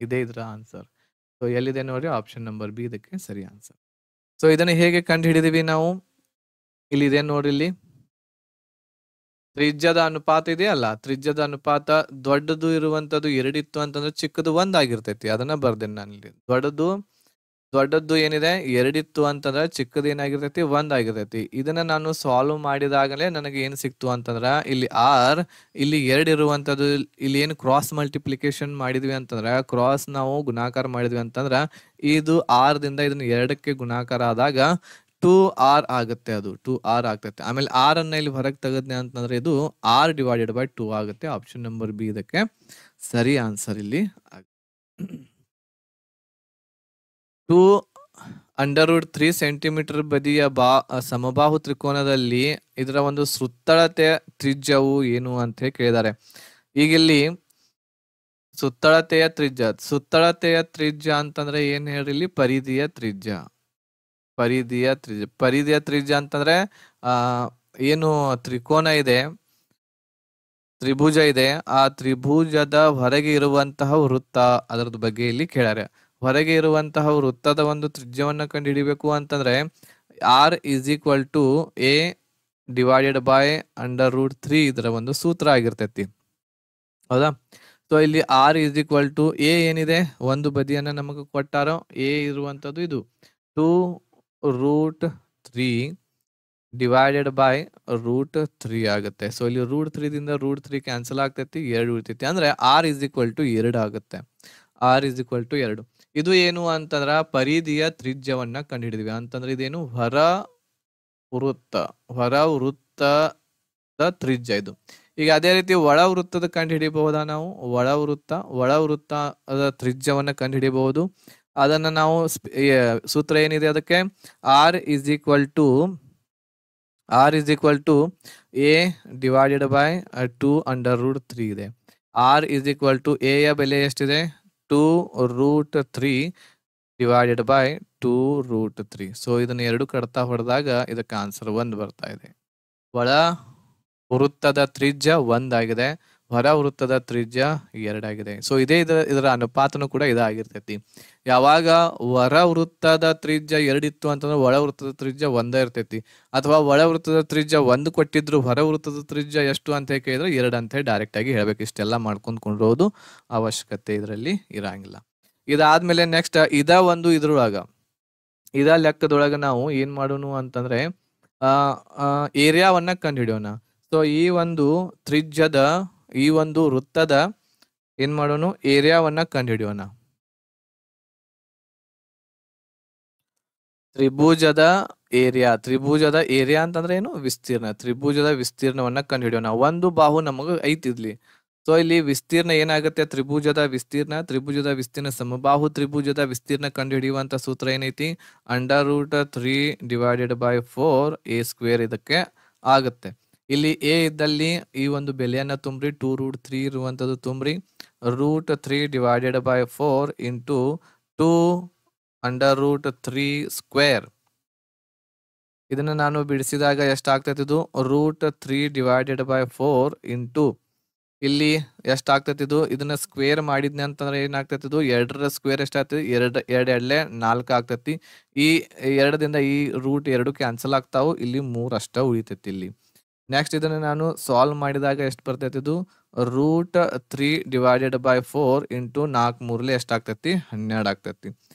ಇದೇ ಇದರ ಆನ್ಸರ್. ಸೊ ಎಲ್ಲಿದೆ ನೋಡಿ, ಆಪ್ಷನ್ ನಂಬರ್ ಬಿ ಇದಕ್ಕೆ ಸರಿ ಆನ್ಸರ್. ಸೊ ಇದನ್ನ ಹೇಗೆ ಕಂಡು ಹಿಡಿದಿವಿ ನಾವು, ಇಲ್ಲಿ ಇದೆ ನೋಡ್ರಿ, ಇಲ್ಲಿ ತ್ರಿಜ್ಯದ ಅನುಪಾತ ಇದೆಯಲ್ಲ, ತ್ರಿಜ್ಯದ ಅನುಪಾತ ದೊಡ್ಡದು ಇರುವಂತದ್ದು 2 ಇತ್ತು ಅಂತಂದ್ರೆ ಚಿಕ್ಕದು 1 ಆಗಿರ್ತೈತಿ. ಅದನ್ನ ಬರ್ದೇನೆ ನಾನು ಇಲ್ಲಿ. ದೊಡ್ಡದ್ದು ಏನಿದೆ 2 ಇತ್ತು ಅಂತಂದ್ರೆ ಚಿಕ್ಕದು ಏನಾಗಿರ್ತೈತಿ 1 ಆಗಿರ್ತೈತಿ. ಇದನ್ನ ನಾನು ಸಾಲ್ವ್ ಮಾಡಿದಾಗಲೇ ನನಗೆ ಏನ್ ಸಿಕ್ತು ಅಂತಂದ್ರ ಇಲ್ಲಿ ಆರ್, ಇಲ್ಲಿ 2 ಇರುವಂತದ್ದು, ಇಲ್ಲಿ ಏನು ಕ್ರಾಸ್ ಮಲ್ಟಿಪ್ಲಿಕೇಶನ್ ಮಾಡಿದ್ವಿ ಅಂತಂದ್ರ, ಕ್ರಾಸ್ ನಾವು ಗುಣಾಕಾರ ಮಾಡಿದ್ವಿ ಅಂತಂದ್ರ ಇದು ಆರ್ ದಿಂದ ಇದನ್ನ 2ಕ್ಕೆ ಗುಣಾಕಾರ ಆದಾಗ 2r ಆಗುತ್ತೆ. ಅದು 2r ಆಗ್ತೈತೆ. ಆಮೇಲೆ ಆರ್ ಅನ್ನ ಇಲ್ಲಿ ಹೊರಗೆ ತೆಗೆದ್ನೆ ಅಂತಂದ್ರೆ ಇದು r ಡಿವೈಡೆಡ್ ಬೈ 2 ಆಗುತ್ತೆ. ಆಪ್ಷನ್ ನಂಬರ್ ಬಿ ಇದಕ್ಕೆ ಸರಿ ಆನ್ಸರ್ ಇಲ್ಲಿ. 2√3 ಸೆಂಟಿಮೀಟರ್ ಬದಿಯ ಸಮಬಾಹು ತ್ರಿಕೋನದಲ್ಲಿ ಇದರ ಒಂದು ಸುತ್ತಳತೆ ತ್ರಿಜ್ಯವು ಏನು ಅಂತ ಹೇಳಿ ಕೇಳಿದ್ದಾರೆ. ಈಗ ಇಲ್ಲಿ ಸುತ್ತಳತೆಯ ತ್ರಿಜ್ಯ ಅಂತಂದ್ರೆ ಏನ್ ಹೇಳ್ರಿ, ಇಲ್ಲಿ ಪರಿಧಿಯ ತ್ರಿಜ್ಯ ಅಂತಂದ್ರೆ ಏನು ತ್ರಿಕೋನ ಇದೆ, ತ್ರಿಭುಜ ಇದೆ, ಆ ತ್ರಿಭುಜದ ಹೊರಗೆ ಇರುವಂತಹ ವೃತ್ತ ಅದರದ ಬಗ್ಗೆ ಇಲ್ಲಿ ಕೇಳ್ಯಾರೆ. ಹೊರಗೆ ಇರುವಂತಹ ವೃತ್ತದ ಒಂದು ತ್ರಿಜ್ಯವನ್ನ ಕಂಡು ಹಿಡಿಬೇಕು ಅಂತಂದ್ರೆ r is equal to a divided by √3 ಇದರ ಒಂದು ಸೂತ್ರ ಆಗಿರ್ತೈತಿ, ಹೌದಾ. ಸೊ ಇಲ್ಲಿ r is equal to a ಏನಿದೆ, ಒಂದು ಬದಿಯನ್ನ ನಮಗೆ ಕೊಟ್ಟಾರೋ, ಎ ಇರುವಂತದ್ದು ಇದು 2√3 ಡಿವೈಡೆಡ್ ಬೈ √3 ಆಗುತ್ತೆ. ಸೊ ಇಲ್ಲಿ √3 ದಿಂದ √3 ಕ್ಯಾನ್ಸಲ್ ಆಗ್ತೈತಿ, 2 ಉಳಿತೈತಿ. ಅಂದ್ರೆ r ಇಸ್ ಈಕ್ವಲ್ ಟು 2 ಆಗುತ್ತೆ. r is equal to 2. ಇದು ಏನು ಅಂತಂದ್ರ ಪರಿಧಿಯ ತ್ರಿಜ್ಯವನ್ನ ಕಂಡುಹಿಡಿದ್ವಿ. ಅಂತಂದ್ರೆ ಇದೇನು ಹೊರ ವೃತ್ತದ ತ್ರಿಜ್ಯ ಇದು. ಈಗ ಅದೇ ರೀತಿ ಒಳ ವೃತ್ತದ ಕಂಡು ಹಿಡಿಬಹುದಾ ನಾವು? ಒಳ ವೃತ್ತದ ತ್ರಿಜ್ಯವನ್ನ ಕಂಡು ಹಿಡಿಬಹುದು. ಅದನ್ನ ನಾವು ಸೂತ್ರ ಏನಿದೆ ಅದಕ್ಕೆ, r is equal to a divided by 2√3 ಇದೆ. r is equal to a ಯ ಬೆಲೆ ಎಷ್ಟಿದೆ? 2√3 ಡಿವೈಡೆಡ್ ಬೈ 2√3. ಸೊ ಇದನ್ನ ಎರಡು ಕಡ್ತಾ ಹೊಡೆದಾಗ ಇದಕ್ಕೆ ಆನ್ಸರ್ 1 ಬರ್ತಾ ಇದೆ. ಒಳ ವೃತ್ತದ ತ್ರಿಜ್ಯ 1 ಆಗಿದೆ, ಹೊರ ವೃತ್ತದ ತ್ರಿಜ್ಯ 2 ಆಗಿದೆ. ಸೊ ಇದರ ಅನುಪಾತನು ಕೂಡ ಇದಾಗಿರ್ತೈತಿ. ಯಾವಾಗ ಹೊರ ವೃತ್ತದ ತ್ರಿಜ್ಯ 2 ಇತ್ತು ಅಂತಂದ್ರೆ ಒಳ ವೃತ್ತದ ತ್ರಿಜ್ಯ 1 ಇರ್ತೈತಿ. ಅಥವಾ ಒಳ ವೃತ್ತದ ತ್ರಿಜ್ಯ 1 ಕೊಟ್ಟಿದ್ರು ಹೊರ ವೃತ್ತದ ತ್ರಿಜ್ಯ ಎಷ್ಟು ಅಂತ ಕೇಳಿದ್ರೆ 2 ಅಂತ ಹೇಳಿ ಡೈರೆಕ್ಟ್ ಆಗಿ ಹೇಳ್ಬೇಕು. ಇಷ್ಟೆಲ್ಲ ಮಾಡ್ಕೊಂಡ್ಕೊಂಡಿರೋದು ಅವಶ್ಯಕತೆ ಇದರಲ್ಲಿ ಇರಂಗಿಲ್ಲ. ಇದಾದ್ಮೇಲೆ ನೆಕ್ಸ್ಟ್ ಇದ ಲೆಕ್ಕದೊಳಗ ನಾವು ಏನ್ ಮಾಡೋಣ ಅಂತಂದ್ರೆ ಏರಿಯಾವನ್ನ ಕಂಡು ಹಿಡಿಯೋಣ. ಸೊ ಈ ಒಂದು ತ್ರಿಜ್ಯದ ಈ ಒಂದು ವೃತ್ತದ ಏನ್ ಮಾಡೋಣ, ಏರಿಯಾವನ್ನ ಕಂಡು ಹಿಡಿಯೋಣ. ತ್ರಿಭುಜದ ಏರಿಯಾ ಅಂತಂದ್ರೆ ಏನು? ವಿಸ್ತೀರ್ಣ. ತ್ರಿಭುಜದ ವಿಸ್ತೀರ್ಣವನ್ನ ಕಂಡು ಹಿಡಿಯೋಣ. ಒಂದು ಬಾಹು ನಮಗ ಐತಿದ್ಲಿ. ಸೊ ಇಲ್ಲಿ ವಿಸ್ತೀರ್ಣ ಏನಾಗುತ್ತೆ? ತ್ರಿಭುಜದ ವಿಸ್ತೀರ್ಣ ಸಮಬಾಹು ತ್ರಿಭುಜದ ವಿಸ್ತೀರ್ಣ ಕಂಡು ಹಿಡಿಯುವಂತ ಸೂತ್ರ ಏನೈತಿ? √3 ಡಿವೈಡೆಡ್ ಬೈ 4a² ಇದಕ್ಕೆ ಆಗುತ್ತೆ. ಇಲ್ಲಿ a ಇದ್ದಲ್ಲಿ ಈ ಒಂದು ಬೆಲೆಯನ್ನ ತುಂಬ್ರಿ, 2√3 ಇರುವಂತದ್ದು ತುಂಬ್ರಿ. √3 ಡಿವೈಡೆಡ್ ಬೈ 4 ಇಂಟು 2√3². ಇದನ್ನ ನಾನು ಬಿಡಿಸಿದಾಗ ಎಷ್ಟಾಗ್ತೈತಿ? ಇದು √3 ಡಿವೈಡೆಡ್ ಬೈ 4 ಇಂಟು ಇಲ್ಲಿ ಎಷ್ಟಾಗ್ತೈತಿ? ಇದನ್ನ ಸ್ಕ್ವೇರ್ ಮಾಡಿದ್ನಿ ಅಂತಂದ್ರೆ ಏನಾಗ್ತೈತಿ? 2ರ ಸ್ಕ್ವೇರ್ ಎಷ್ಟಾಗ್ತೈತಿ? 2 2 4 ಆಗ್ತೈತಿ. ಈ 2ದಿಂದ ಈ √2 ಕ್ಯಾನ್ಸಲ್ ಆಗ್ತಾವು. ಇಲ್ಲಿ 3 ಅಷ್ಟ ಉಳಿತೈತಿ ಇಲ್ಲಿ. ನೆಕ್ಸ್ಟ್ ಇದನ್ನ ನಾನು ಸಾಲ್ವ್ ಮಾಡಿದಾಗ ಎಷ್ಟು ಬರ್ತೈತಿ? √3 ಡಿವೈಡೆಡ್ ಬೈ 4 ಇಂಟು 4 3 ಎಷ್ಟಾಗ್ತೈತಿ? 12 ಆಗ್ತೈತಿ.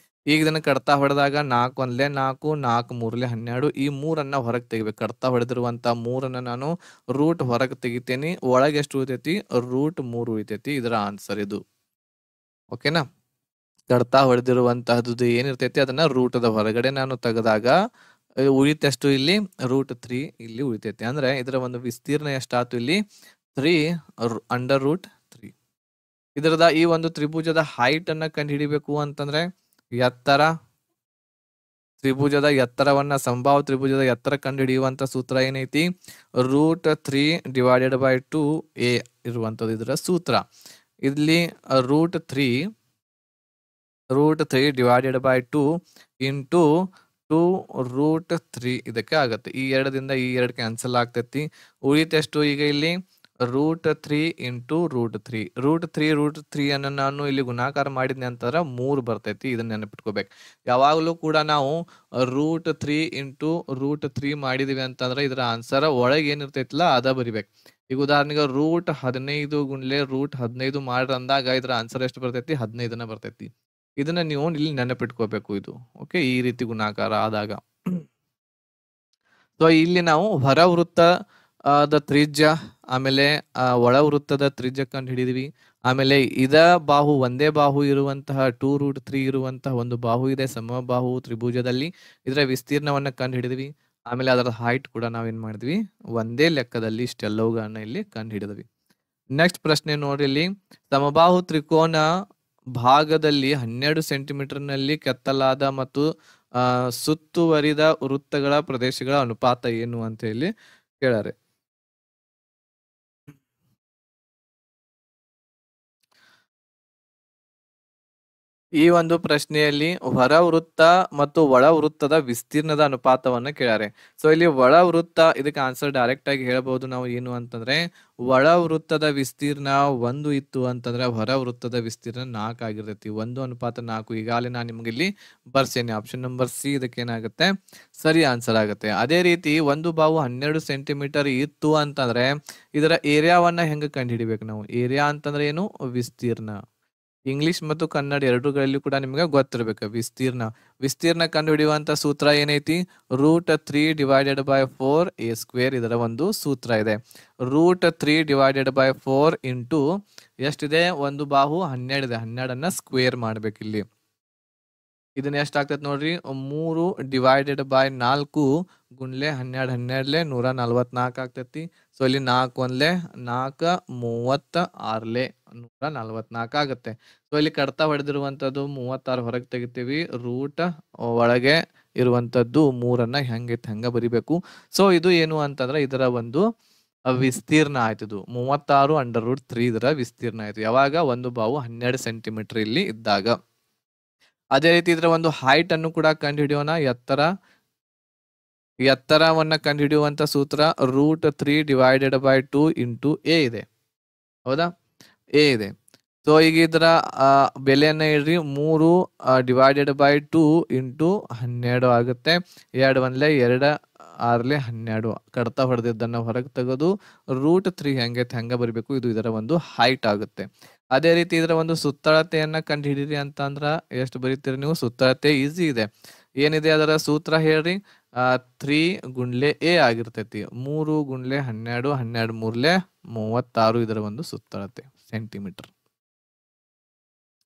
ಈಗ ಇದನ್ನ ಕಡ್ತಾ ಹೊಡೆದಾಗ 4 1 4 4 3 12. ಈ 3ಅನ್ನ ಹೊರಗೆ ತೆಗಿಬೇಕು. ಕಡ್ತಾ ಹೊಡೆದಿರುವಂತ 3ಅನ್ನ ನಾನು ರೂಟ್ ಹೊರಗೆ ತೆಗಿತೇನೆ. ಒಳಗೆ ಎಷ್ಟು ಉಳಿತೈತಿ? √3 ಉಳಿತೈತಿ. ಇದರ ಆನ್ಸರ್ ಇದು. ಓಕೆನಾ? ಕಡ್ತಾ ಹೊಡೆದಿರುವಂತಹದ್ದು ಏನಿರ್ತೈತಿ ಅದನ್ನ ರೂಟದ ಹೊರಗಡೆ ನಾನು ತೆಗೆದಾಗ ಉಳಿತಷ್ಟು ಇಲ್ಲಿ √3 ಇಲ್ಲಿ ಉಳಿತೈತಿ. ಅಂದ್ರೆ ಇದರ ಒಂದು ವಿಸ್ತೀರ್ಣ ಎಷ್ಟಾಯ್ತು? ಇಲ್ಲಿ 3√3. ಇದರದ ಈ ಒಂದು ತ್ರಿಭುಜದ ಹೈಟ್ ಅನ್ನ ಕಂಡು ಹಿಡಿಬೇಕು ಅಂತಂದ್ರೆ ತ್ರಿಭುಜದ ಎತ್ತರವನ್ನ, ಸಮಬಾಹು ತ್ರಿಭುಜದ ಎತ್ತರ ಕಂಡು ಹಿಡಿಯುವಂತ ಸೂತ್ರ ಏನೈತಿ? √3 ಡಿವೈಡೆಡ್ ಬೈ 2a ಇರುವಂತದ್ದು ಇದರ ಸೂತ್ರ. ಇಲ್ಲಿ √3 ಡಿವೈಡೆಡ್ ಬೈ 2 ಇಂಟು 2√3 ಇದಕ್ಕೆ ಆಗತ್ತೆ. ಈ 2ದಿಂದ ಈ 2 ಕ್ಯಾನ್ಸಲ್ ಆಗ್ತೈತಿ. ಉಳಿತೆಷ್ಟು ಈಗ ಇಲ್ಲಿ? √3 ಇಂಟು √3. √3 ಅನ್ನ ನಾನು ಇಲ್ಲಿ ಗುಣಾಕಾರ ಮಾಡಿದ್ನಿ ಅಂತಂದ್ರೆ 3 ಬರ್ತೈತಿ. ಇದನ್ನ ನೆನಪಿಟ್ಕೋಬೇಕು. ಯಾವಾಗಲೂ ಕೂಡ ನಾವು √3 ಇಂಟು √3 ಮಾಡಿದಿವಿ ಅಂತಂದ್ರೆ ಇದರ ಆನ್ಸರ್ ಒಳಗೆ ಏನಿರ್ತೈತಿಲ್ಲ ಅದ ಬರಿಬೇಕು. ಈಗ ಉದಾಹರಣೆಗೆ √15 ಗುಂಡ್ಲೆ √15 ಮಾಡ್ರಿ ಅಂದಾಗ ಇದರ ಆನ್ಸರ್ ಎಷ್ಟು ಬರ್ತೈತಿ? 15ನ ಬರ್ತೈತಿ. ಇದನ್ನ ನೀವು ಇಲ್ಲಿ ನೆನಪಿಟ್ಕೋಬೇಕು. ಇದು ಓಕೆ, ಈ ರೀತಿ ಗುಣಾಕಾರ ಆದಾಗ. ಸೊ ಇಲ್ಲಿ ನಾವು ಹೊರ ವೃತ್ತದ ತ್ರಿಜ್ಯ, ಆಮೇಲೆ ಒಳ ವೃತ್ತದ ತ್ರಿಜ್ಯ ಕಂಡು ಹಿಡಿದಿವಿ. ಆಮೇಲೆ ಒಂದೇ ಬಾಹು ಇರುವಂತಹ 2√3 ಇರುವಂತಹ ಒಂದು ಬಾಹು ಇದೆ ಸಮಬಾಹು ತ್ರಿಭುಜದಲ್ಲಿ. ಇದರ ವಿಸ್ತೀರ್ಣವನ್ನ ಕಂಡು ಹಿಡಿದ್ವಿ. ಆಮೇಲೆ ಅದರ ಹೈಟ್ ಕೂಡ ನಾವೇನ್ ಮಾಡಿದ್ವಿ? ಒಂದೇ ಲೆಕ್ಕದಲ್ಲಿ ಇಷ್ಟೆಲ್ಲವುಗಳನ್ನ ಇಲ್ಲಿ ಕಂಡು ಹಿಡಿದ್ವಿ. ನೆಕ್ಸ್ಟ್ ಪ್ರಶ್ನೆ ನೋಡ್ರಿ. ಇಲ್ಲಿ ಸಮಬಾಹು ತ್ರಿಕೋನ ಭಾಗದಲ್ಲಿ 12 ಸೆಂಟಿಮೀಟರ್ ನಲ್ಲಿ ಕೆತ್ತಲಾದ ಮತ್ತು ಸುತ್ತುವರಿದ ವೃತ್ತಗಳ ಪ್ರದೇಶಗಳ ಅನುಪಾತ ಏನು ಅಂತ ಹೇಳಿ ಕೇಳಾರೆ. ಈ ಒಂದು ಪ್ರಶ್ನೆಯಲ್ಲಿ ಹೊರ ವೃತ್ತ ಮತ್ತು ಒಳ ವೃತ್ತದ ವಿಸ್ತೀರ್ಣದ ಅನುಪಾತವನ್ನ ಕೇಳಾರೆ. ಸೊ ಇಲ್ಲಿ ಒಳ ವೃತ್ತ, ಇದಕ್ಕೆ ಆನ್ಸರ್ ಡೈರೆಕ್ಟ್ ಆಗಿ ಹೇಳ್ಬಹುದು ನಾವು ಏನು ಅಂತಂದ್ರೆ, ಒಳ ವೃತ್ತದ ವಿಸ್ತೀರ್ಣ 1 ಇತ್ತು ಅಂತಂದ್ರೆ ಹೊರ ವೃತ್ತದ ವಿಸ್ತೀರ್ಣ 4 ಆಗಿರ್ತೈತಿ. 1:4. ಈಗಾಗಲೇ ನಾನು ನಿಮ್ಗೆ ಇಲ್ಲಿ ಬರ್ಸೇನೆ. ಆಪ್ಷನ್ ನಂಬರ್ ಸಿ ಇದಕ್ಕೆ ಏನಾಗುತ್ತೆ? ಸರಿ ಆನ್ಸರ್ ಆಗುತ್ತೆ. ಅದೇ ರೀತಿ ಒಂದು ಬಾವು 12 ಸೆಂಟಿಮೀಟರ್ ಇತ್ತು ಅಂತಂದ್ರೆ ಇದರ ಏರಿಯಾವನ್ನ ಹೆಂಗ ಕಂಡು ಹಿಡಿಬೇಕು ನಾವು? ಏರಿಯಾ ಅಂತಂದ್ರೆ ಏನು? ವಿಸ್ತೀರ್ಣ. ಇಂಗ್ಲಿಷ್ ಮತ್ತು ಕನ್ನಡ ಎರಡೂಗಳಲ್ಲಿ ಕೂಡ ನಿಮ್ಗೆ ಗೊತ್ತಿರ್ಬೇಕು. ವಿಸ್ತೀರ್ಣ ಕಂಡು ಹಿಡಿಯುವಂತ ಸೂತ್ರ ಏನೈತಿ? √3/4 ಇದರ ಒಂದು ಸೂತ್ರ ಇದೆ. √3/4 ಇಂಟು ಎಷ್ಟಿದೆ? ಒಂದು ಬಾಹು 12 ಇದೆ. 12 ಸ್ಕ್ವೇರ್ ಮಾಡ್ಬೇಕಿಲ್ಲಿ. ಇದನ್ನ ಎಷ್ಟಾಗ್ತೈತೆ ನೋಡ್ರಿ? 3/4 ಗುಣ್ಲೆ 12 12 144 ಆಗ್ತೈತಿ. ಸೊ ಇಲ್ಲಿ 4 1 4 36 144 ಆಗುತ್ತೆ. ಸೊ ಇಲ್ಲಿ ಕಡ್ತ ಹೊಡೆದಿರುವಂತದ್ದು 36 ಹೊರಗೆ ತೆಗಿತೀವಿ. ರೂಟ್ ಒಳಗೆ ಇರುವಂತದ್ದು 3 ಹೆಂಗೈತೆ ಹಂಗ ಬರಿಬೇಕು. ಸೊ ಇದು ಏನು ಅಂತಂದ್ರೆ ಇದರ ಒಂದು ವಿಸ್ತೀರ್ಣ ಆಯ್ತದು. 36√3 ಇದರ ವಿಸ್ತೀರ್ಣ ಆಯ್ತು. ಯಾವಾಗ? ಒಂದು ಬಾವು 12 ಸೆಂಟಿಮೀಟರ್ ಇಲ್ಲಿ ಇದ್ದಾಗ. ಅದೇ ರೀತಿ ಇದರ ಒಂದು ಹೈಟ್ ಅನ್ನು ಕೂಡ ಕಂಡು ಹಿಡಿಯೋಣ. ಎತ್ತರವನ್ನ ಕಂಡು ಹಿಡಿಯುವಂತ ಸೂತ್ರ √3/2 ಇಂಟು ಎ ಇದೆ. ಹೌದಾ? ಎ ಇದೆ. ಸೊ ಈಗ ಇದರ ಬೆಲೆಯನ್ನ ಇಡ್ರಿ. 3/2 ಇಂಟು 12 ಆಗುತ್ತೆ. 2 1 2 6 12 ಕಡ್ತ ಹೊಡೆದಿದ್ದನ್ನ ಹೊರಗೆ ತೆಗೆದು √3 ಹೆಂಗೈತೆ ಹಂಗ ಬರಿಬೇಕು. ಇದು ಇದರ ಒಂದು ಹೈಟ್ ಆಗುತ್ತೆ. ಅದೇ ರೀತಿ ಇದರ ಒಂದು ಸುತ್ತಳತೆಯನ್ನ ಕಂಡು ಹಿಡೀರಿ ಅಂತ ಅಂದ್ರ ಎಷ್ಟು ಬರೀತೀರಿ ನೀವು? ಸುತ್ತಳತೆ ಈಸಿ ಇದೆ. ಏನಿದೆ ಅದರ ಸೂತ್ರ ಹೇಳ್ರಿ? 3 ಗುಣ್ಲೆ ಎ ಆಗಿರ್ತೈತಿ. 3 ಗುಣ್ಲೆ 12 12 3 36 ಇದರ ಒಂದು ಸುತ್ತಳತೆ ಸೆಂಟಿಮೀಟರ್.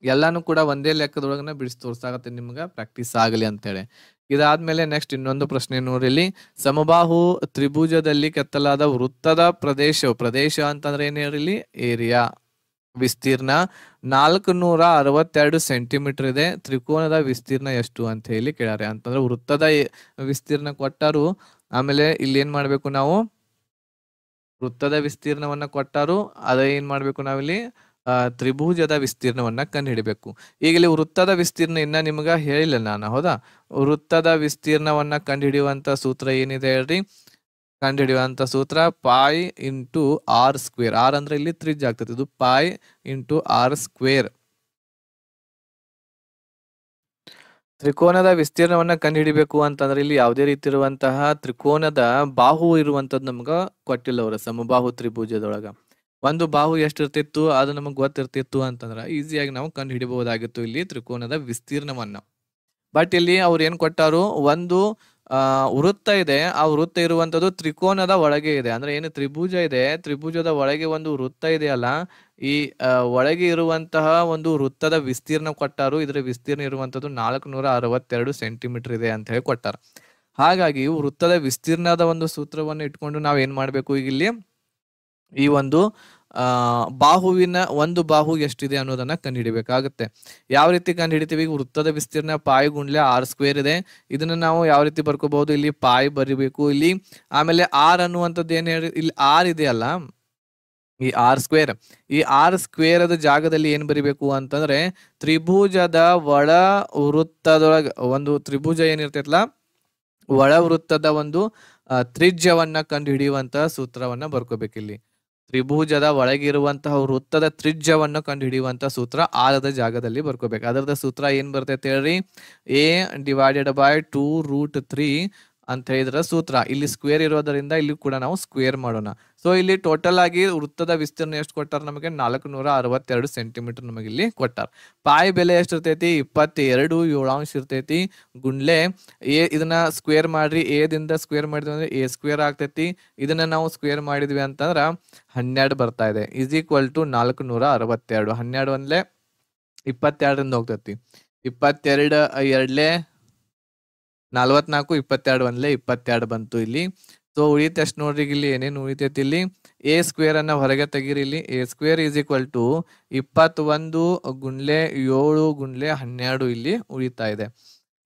ಎಲ್ಲಾನು ಕೂಡ ಒಂದೇ ಲೆಕ್ಕದೊಳಗನ ಬಿಡಿಸಿ ತೋರ್ಸಾಗತ್ತೆ ನಿಮ್ಗೆ ಪ್ರಾಕ್ಟೀಸ್ ಆಗಲಿ ಅಂತೇಳಿ. ಇದಾದ್ಮೇಲೆ ನೆಕ್ಸ್ಟ್ ಇನ್ನೊಂದು ಪ್ರಶ್ನೆ ನೋಡ್ರಿ. ಇಲ್ಲಿ ಸಮಬಾಹು ತ್ರಿಭುಜದಲ್ಲಿ ಕೆತ್ತಲಾದ ವೃತ್ತದ ಪ್ರದೇಶ ಅಂತಂದ್ರೆ ಏನ್ ಹೇಳ್ರಿ? ಏರಿಯಾ, ವಿಸ್ತೀರ್ಣ 462 ಸೆಂಟಿಮೀಟರ್ ಇದೆ. ತ್ರಿಕೋನದ ವಿಸ್ತೀರ್ಣ ಎಷ್ಟು ಅಂತ ಹೇಳಿ ಕೇಳ್ಯಾರೆ. ಅಂತಂದ್ರೆ ವೃತ್ತದ ವಿಸ್ತೀರ್ಣ ಕೊಟ್ಟಾರು. ಆಮೇಲೆ ಇಲ್ಲಿ ಏನ್ ಮಾಡ್ಬೇಕು ನಾವು? ವೃತ್ತದ ವಿಸ್ತೀರ್ಣವನ್ನ ಕೊಟ್ಟಾರು. ಅದ ಏನ್ ಮಾಡ್ಬೇಕು ನಾವಿಲ್ಲಿ? ತ್ರಿಭುಜದ ವಿಸ್ತೀರ್ಣವನ್ನ ಕಂಡು ಹಿಡಿಬೇಕು. ಈಗ ಇಲ್ಲಿ ವೃತ್ತದ ವಿಸ್ತೀರ್ಣ ಇನ್ನ ನಿಮ್ಗ ಹೇಳಿಲ್ಲ ನಾನು. ಹೌದಾ? ವೃತ್ತದ ವಿಸ್ತೀರ್ಣವನ್ನ ಕಂಡು ಹಿಡಿಯುವಂತ ಸೂತ್ರ ಏನಿದೆ ಹೇಳ್ರಿ? ಕಂಡು ಹಿಡಿಯುವಂತ ಸೂತ್ರ π ಇಂಟು r ಸ್ಕ್ವೇರ್. r ಅಂದ್ರೆ ಇಲ್ಲಿ ತ್ರಿಜ್ಯ ಆಗ್ತದೆ. ಇದು π ಇಂಟು r ಸ್ಕ್ವೇರ್. ತ್ರಿಕೋನದ ವಿಸ್ತೀರ್ಣವನ್ನ ಕಂಡು ಹಿಡಿಬೇಕು ಅಂತಂದ್ರೆ ಇಲ್ಲಿ ಯಾವುದೇ ರೀತಿ ಇರುವಂತಹ ತ್ರಿಕೋನದ ಬಾಹು ಇರುವಂತದ್ದು ನಮ್ಗ ಕೊಟ್ಟಿಲ್ಲ ಅವ್ರ ಸಮಬಾಹು ತ್ರಿಭುಜದೊಳಗ. ಒಂದು ಬಾಹು ಎಷ್ಟಿರ್ತಿತ್ತು ಅದು ನಮಗ್ ಗೊತ್ತಿರ್ತಿತ್ತು ಅಂತಂದ್ರ ಈಸಿಯಾಗಿ ನಾವು ಕಂಡು ಹಿಡಿಬಹುದಾಗಿತ್ತು ಇಲ್ಲಿ ತ್ರಿಕೋನದ ವಿಸ್ತೀರ್ಣವನ್ನ. ಬಟ್ ಇಲ್ಲಿ ಅವ್ರು ಏನ್ ಕೊಟ್ಟಾರು? ಒಂದು ವೃತ್ತ ಇದೆ. ಆ ವೃತ್ತ ಇರುವಂತದ್ದು ತ್ರಿಕೋನದ ಒಳಗೆ ಇದೆ. ಅಂದ್ರೆ ಏನು? ತ್ರಿಭುಜ ಇದೆ. ತ್ರಿಭುಜದ ಒಳಗೆ ಒಂದು ವೃತ್ತ ಇದೆಯಲ್ಲ, ಈ ಒಳಗೆ ಇರುವಂತಹ ಒಂದು ವೃತ್ತದ ವಿಸ್ತೀರ್ಣ ಕೊಟ್ಟಾರು. ಇದರ ವಿಸ್ತೀರ್ಣ ಇರುವಂತದ್ದು 462 ಸೆಂಟಿಮೀಟರ್ ಇದೆ ಅಂತ ಹೇಳಿ ಕೊಟ್ಟಾರ. ಹಾಗಾಗಿ ವೃತ್ತದ ವಿಸ್ತೀರ್ಣದ ಒಂದು ಸೂತ್ರವನ್ನು ಇಟ್ಕೊಂಡು ನಾವ್ ಏನ್ ಮಾಡ್ಬೇಕು? ಈಗ ಇಲ್ಲಿ ಈ ಒಂದು ಬಾಹುವಿನ ಒಂದು ಬಾಹು ಎಷ್ಟಿದೆ ಅನ್ನೋದನ್ನ ಕಂಡು ಹಿಡಿಬೇಕಾಗುತ್ತೆ. ಯಾವ ರೀತಿ ಕಂಡು ಹಿಡಿತೀವಿ? ವೃತ್ತದ ವಿಸ್ತೀರ್ಣ π ಗುಣ್ಲೆ r ಸ್ಕ್ವೇರ್ ಇದೆ. ಇದನ್ನ ನಾವು ಯಾವ ರೀತಿ ಬರ್ಕೋಬಹುದು? ಇಲ್ಲಿ π ಬರಿಬೇಕು ಇಲ್ಲಿ. ಆಮೇಲೆ r ಅನ್ನುವಂಥದ್ದು ಏನ್ ಹೇಳಿ? ಇಲ್ಲಿ r ಇದೆಯಲ್ಲ, ಈ r ಸ್ಕ್ವೇರ್. ಈ r ಸ್ಕ್ವೇರ್ ಅದ ಜಾಗದಲ್ಲಿ ಏನ್ ಬರಿಬೇಕು ಅಂತಂದ್ರೆ ತ್ರಿಭುಜದ ಒಳ ವೃತ್ತದೊಳಗ ಒಂದು ತ್ರಿಭುಜ ಏನಿರ್ತೈತಲ್ಲ, ಒಳ ವೃತ್ತದ ಒಂದು ತ್ರಿಜ್ಯವನ್ನ ಕಂಡು ಹಿಡಿಯುವಂತಹ ಸೂತ್ರವನ್ನ ಬರ್ಕೋಬೇಕಿಲ್ಲಿ. ತ್ರಿಭುಜದ ಒಳಗಿರುವಂತಹ ವೃತ್ತದ ತ್ರಿಜ್ಯವನ್ನು ಕಂಡು ಹಿಡಿಯುವಂತಹ ಸೂತ್ರ ಆರದ ಜಾಗದಲ್ಲಿ ಬರ್ಕೋಬೇಕು. ಅದರದ ಸೂತ್ರ ಏನ್ ಬರ್ತೈತೆ ಹೇಳ್ರಿ? a/2√3 ಅಂತ ಹೇಳಿದ್ರ ಸೂತ್ರ. ಇಲ್ಲಿ ಸ್ಕ್ವೇರ್ ಇರೋದರಿಂದ ಇಲ್ಲಿ ಕೂಡ ನಾವು ಸ್ಕ್ವೇರ್ ಮಾಡೋಣ. ಸೊ ಇಲ್ಲಿ ಟೋಟಲ್ ಆಗಿ ವೃತ್ತದ ವಿಸ್ತೀರ್ಣ ಎಷ್ಟು ಕೊಟ್ಟಾರ? ನಮಗೆ 462 ಸೆಂಟಿಮೀಟರ್ ನಮಗೆ ಇಲ್ಲಿ ಕೊಟ್ಟಾರ. ಪಾಯಿ ಬೆಲೆ ಎಷ್ಟಿರ್ತೈತಿ? 22 ಇರ್ತೈತಿ. ಗುಣ್ಲೆ ಇದನ್ನ ಸ್ಕ್ವೇರ್ ಮಾಡ್ರಿ. ಎ ದಿಂದ ಸ್ಕ್ವೇರ್ ಮಾಡಿದ್ವಿ ಅಂದ್ರೆ a ಸ್ಕ್ವೇರ್ ಆಗ್ತೈತಿ. ಇದನ್ನ ನಾವು ಸ್ಕ್ವೇರ್ ಮಾಡಿದ್ವಿ ಅಂತಂದ್ರ 12 ಬರ್ತಾ ಇದೆ. Is equal to 462. 12 ಒಂದ್ಲೆ 22 ಹೋಗ್ತೈತಿ. 22 2 44, 22 ಒಂದ್ಲೆ 22 ಬಂತು ಇಲ್ಲಿ. ಸೊ ಉಳಿತ ಎಷ್ಟು ನೋಡ್ರಿ? ಇಲ್ಲಿ ಏನೇನು ಉಳಿತೈತಿ? ಇಲ್ಲಿ a ಸ್ಕ್ವೇರ್ ಅನ್ನ ಹೊರಗೆ ತೆಗೀರಿ. ಇಲ್ಲಿ a square is equal to 21 ಗುಣ್ಲೆ 7 ಗುಣ್ಲೆ 12 ಇಲ್ಲಿ ಉಳಿತಾ ಇದೆ.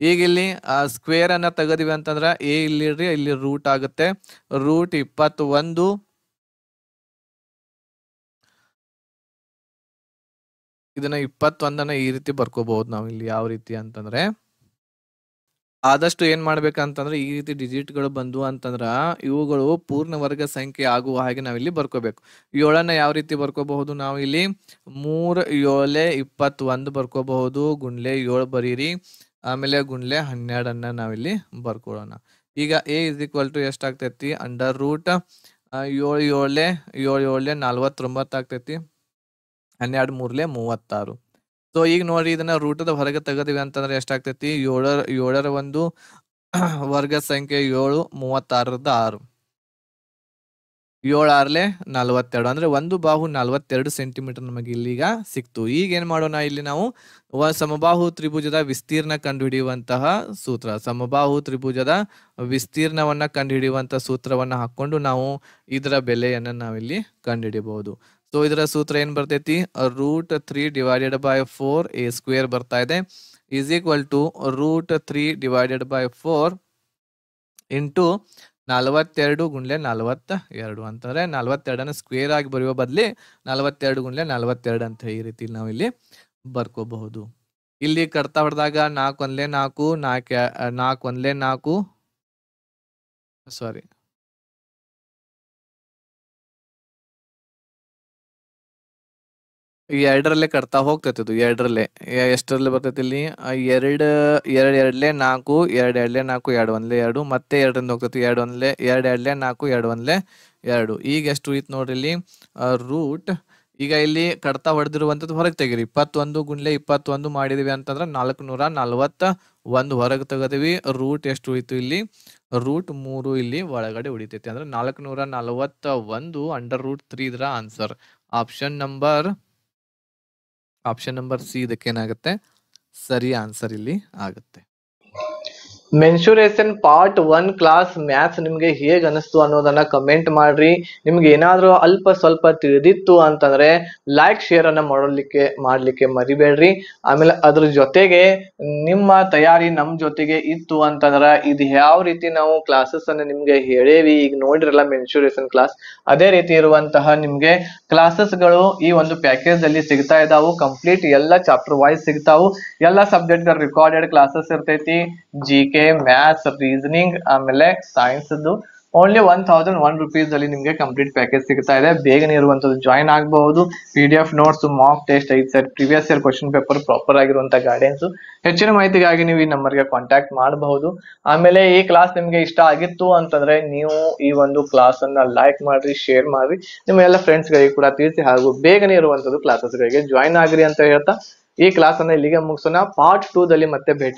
ಈಗ ಇಲ್ಲಿ ಸ್ಕ್ವೇರ್ ಅನ್ನ ತೆಗದಿವಿ ಅಂತಂದ್ರ a ಇಲ್ಲಿ ಇರ್ರಿ, ಇಲ್ಲಿ ರೂಟ್ ಆಗುತ್ತೆ. ರೂಟ್ 21 ಇದನ್ನ 21 ಈ ರೀತಿ ಬರ್ಕೋಬಹುದು ನಾವು ಇಲ್ಲಿ. ಯಾವ ರೀತಿ ಅಂತಂದ್ರೆ ಆದಷ್ಟು ಏನ್ ಮಾಡ್ಬೇಕಂತಂದ್ರೆ ಈ ರೀತಿ ಡಿಜಿಟ್ ಗಳು ಬಂದು ಅಂತಂದ್ರ ಇವುಗಳು ಪೂರ್ಣ ವರ್ಗ ಸಂಖ್ಯೆ ಆಗುವ ಹಾಗೆ ನಾವಿಲ್ಲಿ ಬರ್ಕೋಬೇಕು. 7 ಯಾವ ರೀತಿ ಬರ್ಕೋಬಹುದು? ನಾವು ಇಲ್ಲಿ 3 7 21 ಬರ್ಕೋಬಹುದು. ಗುಣ್ಲೆ 7 ಬರೀರಿ. ಆಮೇಲೆ ಗುಣ್ಲೆ 12 ನಾವಿಲ್ಲಿ ಬರ್ಕೊಳ್ಳೋಣ. ಈಗ a ಇಸ್ ಈಕ್ವಲ್ ಟು ಎಷ್ಟಾಗ್ತೈತಿ? ಅಂಡರ್ ರೂಟ್ 7 7 7 49 ಆಗ್ತೈತಿ. 12 3 36. ಸೊ ಈಗ ನೋಡ್ರಿ ಇದನ್ನ ರೂಟದ ಹೊರಗೆ ತೆಗದಿವಿ ಅಂತಂದ್ರೆ ಎಷ್ಟಾಗ್ತೈತಿ, ಏಳರ ಒಂದು ವರ್ಗ ಸಂಖ್ಯೆ 7, 36ರದ 6, 7 ಆರ್ಲೆ 42 ಅಂದ್ರೆ ಒಂದು ಬಾಹು 42 ಸೆಂಟಿಮೀಟರ್ ನಮಗೆ ಇಲ್ಲಿಗ ಸಿಕ್ತು. ಈಗ ಏನ್ ಮಾಡೋಣ, ಇಲ್ಲಿ ನಾವು ಸಮಬಾಹು ತ್ರಿಭುಜದ ವಿಸ್ತೀರ್ಣ ಕಂಡುಹಿಡಿಯುವಂತಹ ಸೂತ್ರ, ಸಮಬಾಹು ತ್ರಿಭುಜದ ವಿಸ್ತೀರ್ಣವನ್ನ ಕಂಡುಹಿಡಿಯುವಂತಹ ಸೂತ್ರವನ್ನ ಹಾಕೊಂಡು ನಾವು ಇದರ ಬೆಲೆಯನ್ನ ನಾವಿಲ್ಲಿ ಕಂಡುಹಿಡಿಯಬಹುದು. ಸೊ ಇದರ ಸೂತ್ರ ಏನ್ ಬರ್ತೈತಿ, √3/4 ಬರ್ತಾ ಇದೆ, ಈಸ್ ಈಕ್ವಲ್ ಟು √3/4 ಇಂಟು 42 ಗುಣ್ಲೆ 42 ಅಂತಂದ್ರೆ 42 ಸ್ಕ್ವೇರ್ ಆಗಿ ಬರೆಯುವ ಬದಲಿ 42 ಗುಣ್ಲೆ 42 ಅಂತ ಈ ರೀತಿ ನಾವು ಇಲ್ಲಿ ಬರ್ಕೋಬಹುದು. ಇಲ್ಲಿ ಕಡ್ತಾ ಹೊಡೆದಾಗ 4 1 4, 4 1 4, ಸಾರಿ ಎರಡರಲ್ಲೇ ಕಟ್ತಾ ಹೋಗ್ತೈತಿ. ಇದು ಎರಡರಲ್ಲೇ ಎಷ್ಟರಲ್ಲಿ ಬರ್ತೈತಿ ಇಲ್ಲಿ, 2 2 2 4, 2 2 4, 2 1 2, ಮತ್ತೆ 2ರಿಂದ ಹೋಗ್ತೈತಿ, 2 1 2 2 4, 2 1 2. ಈಗ ಎಷ್ಟು ಉಳಿತು ನೋಡ್ರಿ ಇಲ್ಲಿ, ರೂಟ್ ಈಗ ಇಲ್ಲಿ ಕಡ್ತಾ ಹೊಡೆದಿರುವಂಥದ್ದು ಹೊರಗೆ ತೆಗೀರಿ, 21 ಗುಣ್ಲೆ 21 ಮಾಡಿದೀವಿ ಅಂತಂದ್ರೆ 441 ಹೊರಗೆ ತೆಗದಿವಿ. ರೂಟ್ ಎಷ್ಟು ಉಳಿತು ಇಲ್ಲಿ, √3 ಇಲ್ಲಿ ಒಳಗಡೆ ಉಳಿತೈತಿ, ಅಂದ್ರೆ 441 √3 ಇದರ ಆನ್ಸರ್. ಆಪ್ಷನ್ ನಂಬರ್ ಸಿ ಇದಕ್ಕೆ ಏನಾಗುತ್ತೆ, ಸರಿ ಆನ್ಸರ್ ಇಲ್ಲಿ ಆಗುತ್ತೆ.
ಮೆನ್ಸುರೇಷನ್ ಪಾರ್ಟ್ 1 ಕ್ಲಾಸ್ ಮ್ಯಾಥ್ಸ್ ನಿಮ್ಗೆ ಹೇಗ್ ಅನಿಸ್ತು ಅನ್ನೋದನ್ನ ಕಮೆಂಟ್ ಮಾಡ್ರಿ. ನಿಮ್ಗೆ ಏನಾದ್ರೂ ಅಲ್ಪ ಸ್ವಲ್ಪ ತಿಳಿದಿತ್ತು ಅಂತಂದ್ರೆ ಲೈಕ್ ಶೇರ್ ಅನ್ನ ಮಾಡ್ಲಿಕ್ಕೆ ಮರಿಬೇಡ್ರಿ. ಆಮೇಲೆ ಅದ್ರ ಜೊತೆಗೆ ನಿಮ್ಮ ತಯಾರಿ ನಮ್ ಜೊತೆಗೆ ಇತ್ತು ಅಂತಂದ್ರ ಇದು ಯಾವ ರೀತಿ ನಾವು ಕ್ಲಾಸಸ್ ಅನ್ನ ನಿಮ್ಗೆ ಹೇಳೇವಿ, ಈಗ ನೋಡಿರಲ್ಲ ಮೆನ್ಸುರೇಷನ್ ಕ್ಲಾಸ್, ಅದೇ ರೀತಿ ಇರುವಂತಹ ನಿಮ್ಗೆ ಕ್ಲಾಸಸ್ ಗಳು ಈ ಒಂದು ಪ್ಯಾಕೇಜ್ ಅಲ್ಲಿ ಸಿಗ್ತಾ ಇದಾವು. ಕಂಪ್ಲೀಟ್ ಎಲ್ಲ ಚಾಪ್ಟರ್ ವೈಸ್ ಸಿಗ್ತಾವು. ಎಲ್ಲ ಸಬ್ಜೆಕ್ಟ್ ರೆಕಾರ್ಡೆಡ್ ಕ್ಲಾಸಸ್ ಇರ್ತೈತಿ. GK, ಮ್ಯಾಥ್ಸ್, ರೀಸನಿಂಗ್, ಆಮೇಲೆ ಸೈನ್ಸ್ ಓನ್ಲಿ 1001 rupees ಅಲ್ಲಿ ನಿಮ್ಗೆ ಕಂಪ್ಲೀಟ್ ಪ್ಯಾಕೇಜ್ ಸಿಗ್ತಾ ಇದೆ. ಬೇಗನೆ ಇರುವಂತದ್ದು ಜಾಯಿನ್ ಆಗಬಹುದು. PDF notes, mock test, 5 set previous year question paper, proper ಆಗಿರುವಂತಹ ಗೈಡೆನ್ಸ್. ಹೆಚ್ಚಿನ ಮಾಹಿತಿಗಾಗಿ ನೀವು ಈ ನಂಬರ್ಗೆ ಕಾಂಟ್ಯಾಕ್ಟ್ ಮಾಡಬಹುದು. ಆಮೇಲೆ ಈ ಕ್ಲಾಸ್ ನಿಮ್ಗೆ ಇಷ್ಟ ಆಗಿತ್ತು ಅಂತಂದ್ರೆ ನೀವು ಈ ಒಂದು ಕ್ಲಾಸ್ ಅನ್ನ ಲೈಕ್ ಮಾಡ್ರಿ, ಶೇರ್ ಮಾಡ್ರಿ, ನಿಮ್ಮ ಎಲ್ಲ ಫ್ರೆಂಡ್ಸ್ ಗಳಿಗೆ ಕೂಡ ತಿಳಿಸಿ, ಹಾಗೂ ಬೇಗನೆ ಇರುವಂತದ್ದು ಕ್ಲಾಸಸ್ ಗಳಿಗೆ ಜಾಯಿನ್ ಆಗ್ರಿ ಅಂತ ಹೇಳ್ತಾ ಈ ಕ್ಲಾಸ್ ಅನ್ನ ಇಲ್ಲಿಗೆ ಮುಗಿಸೋಣ. ಪಾರ್ಟ್ 2 ದಲ್ಲಿ ಮತ್ತೆ ಭೇಟಿ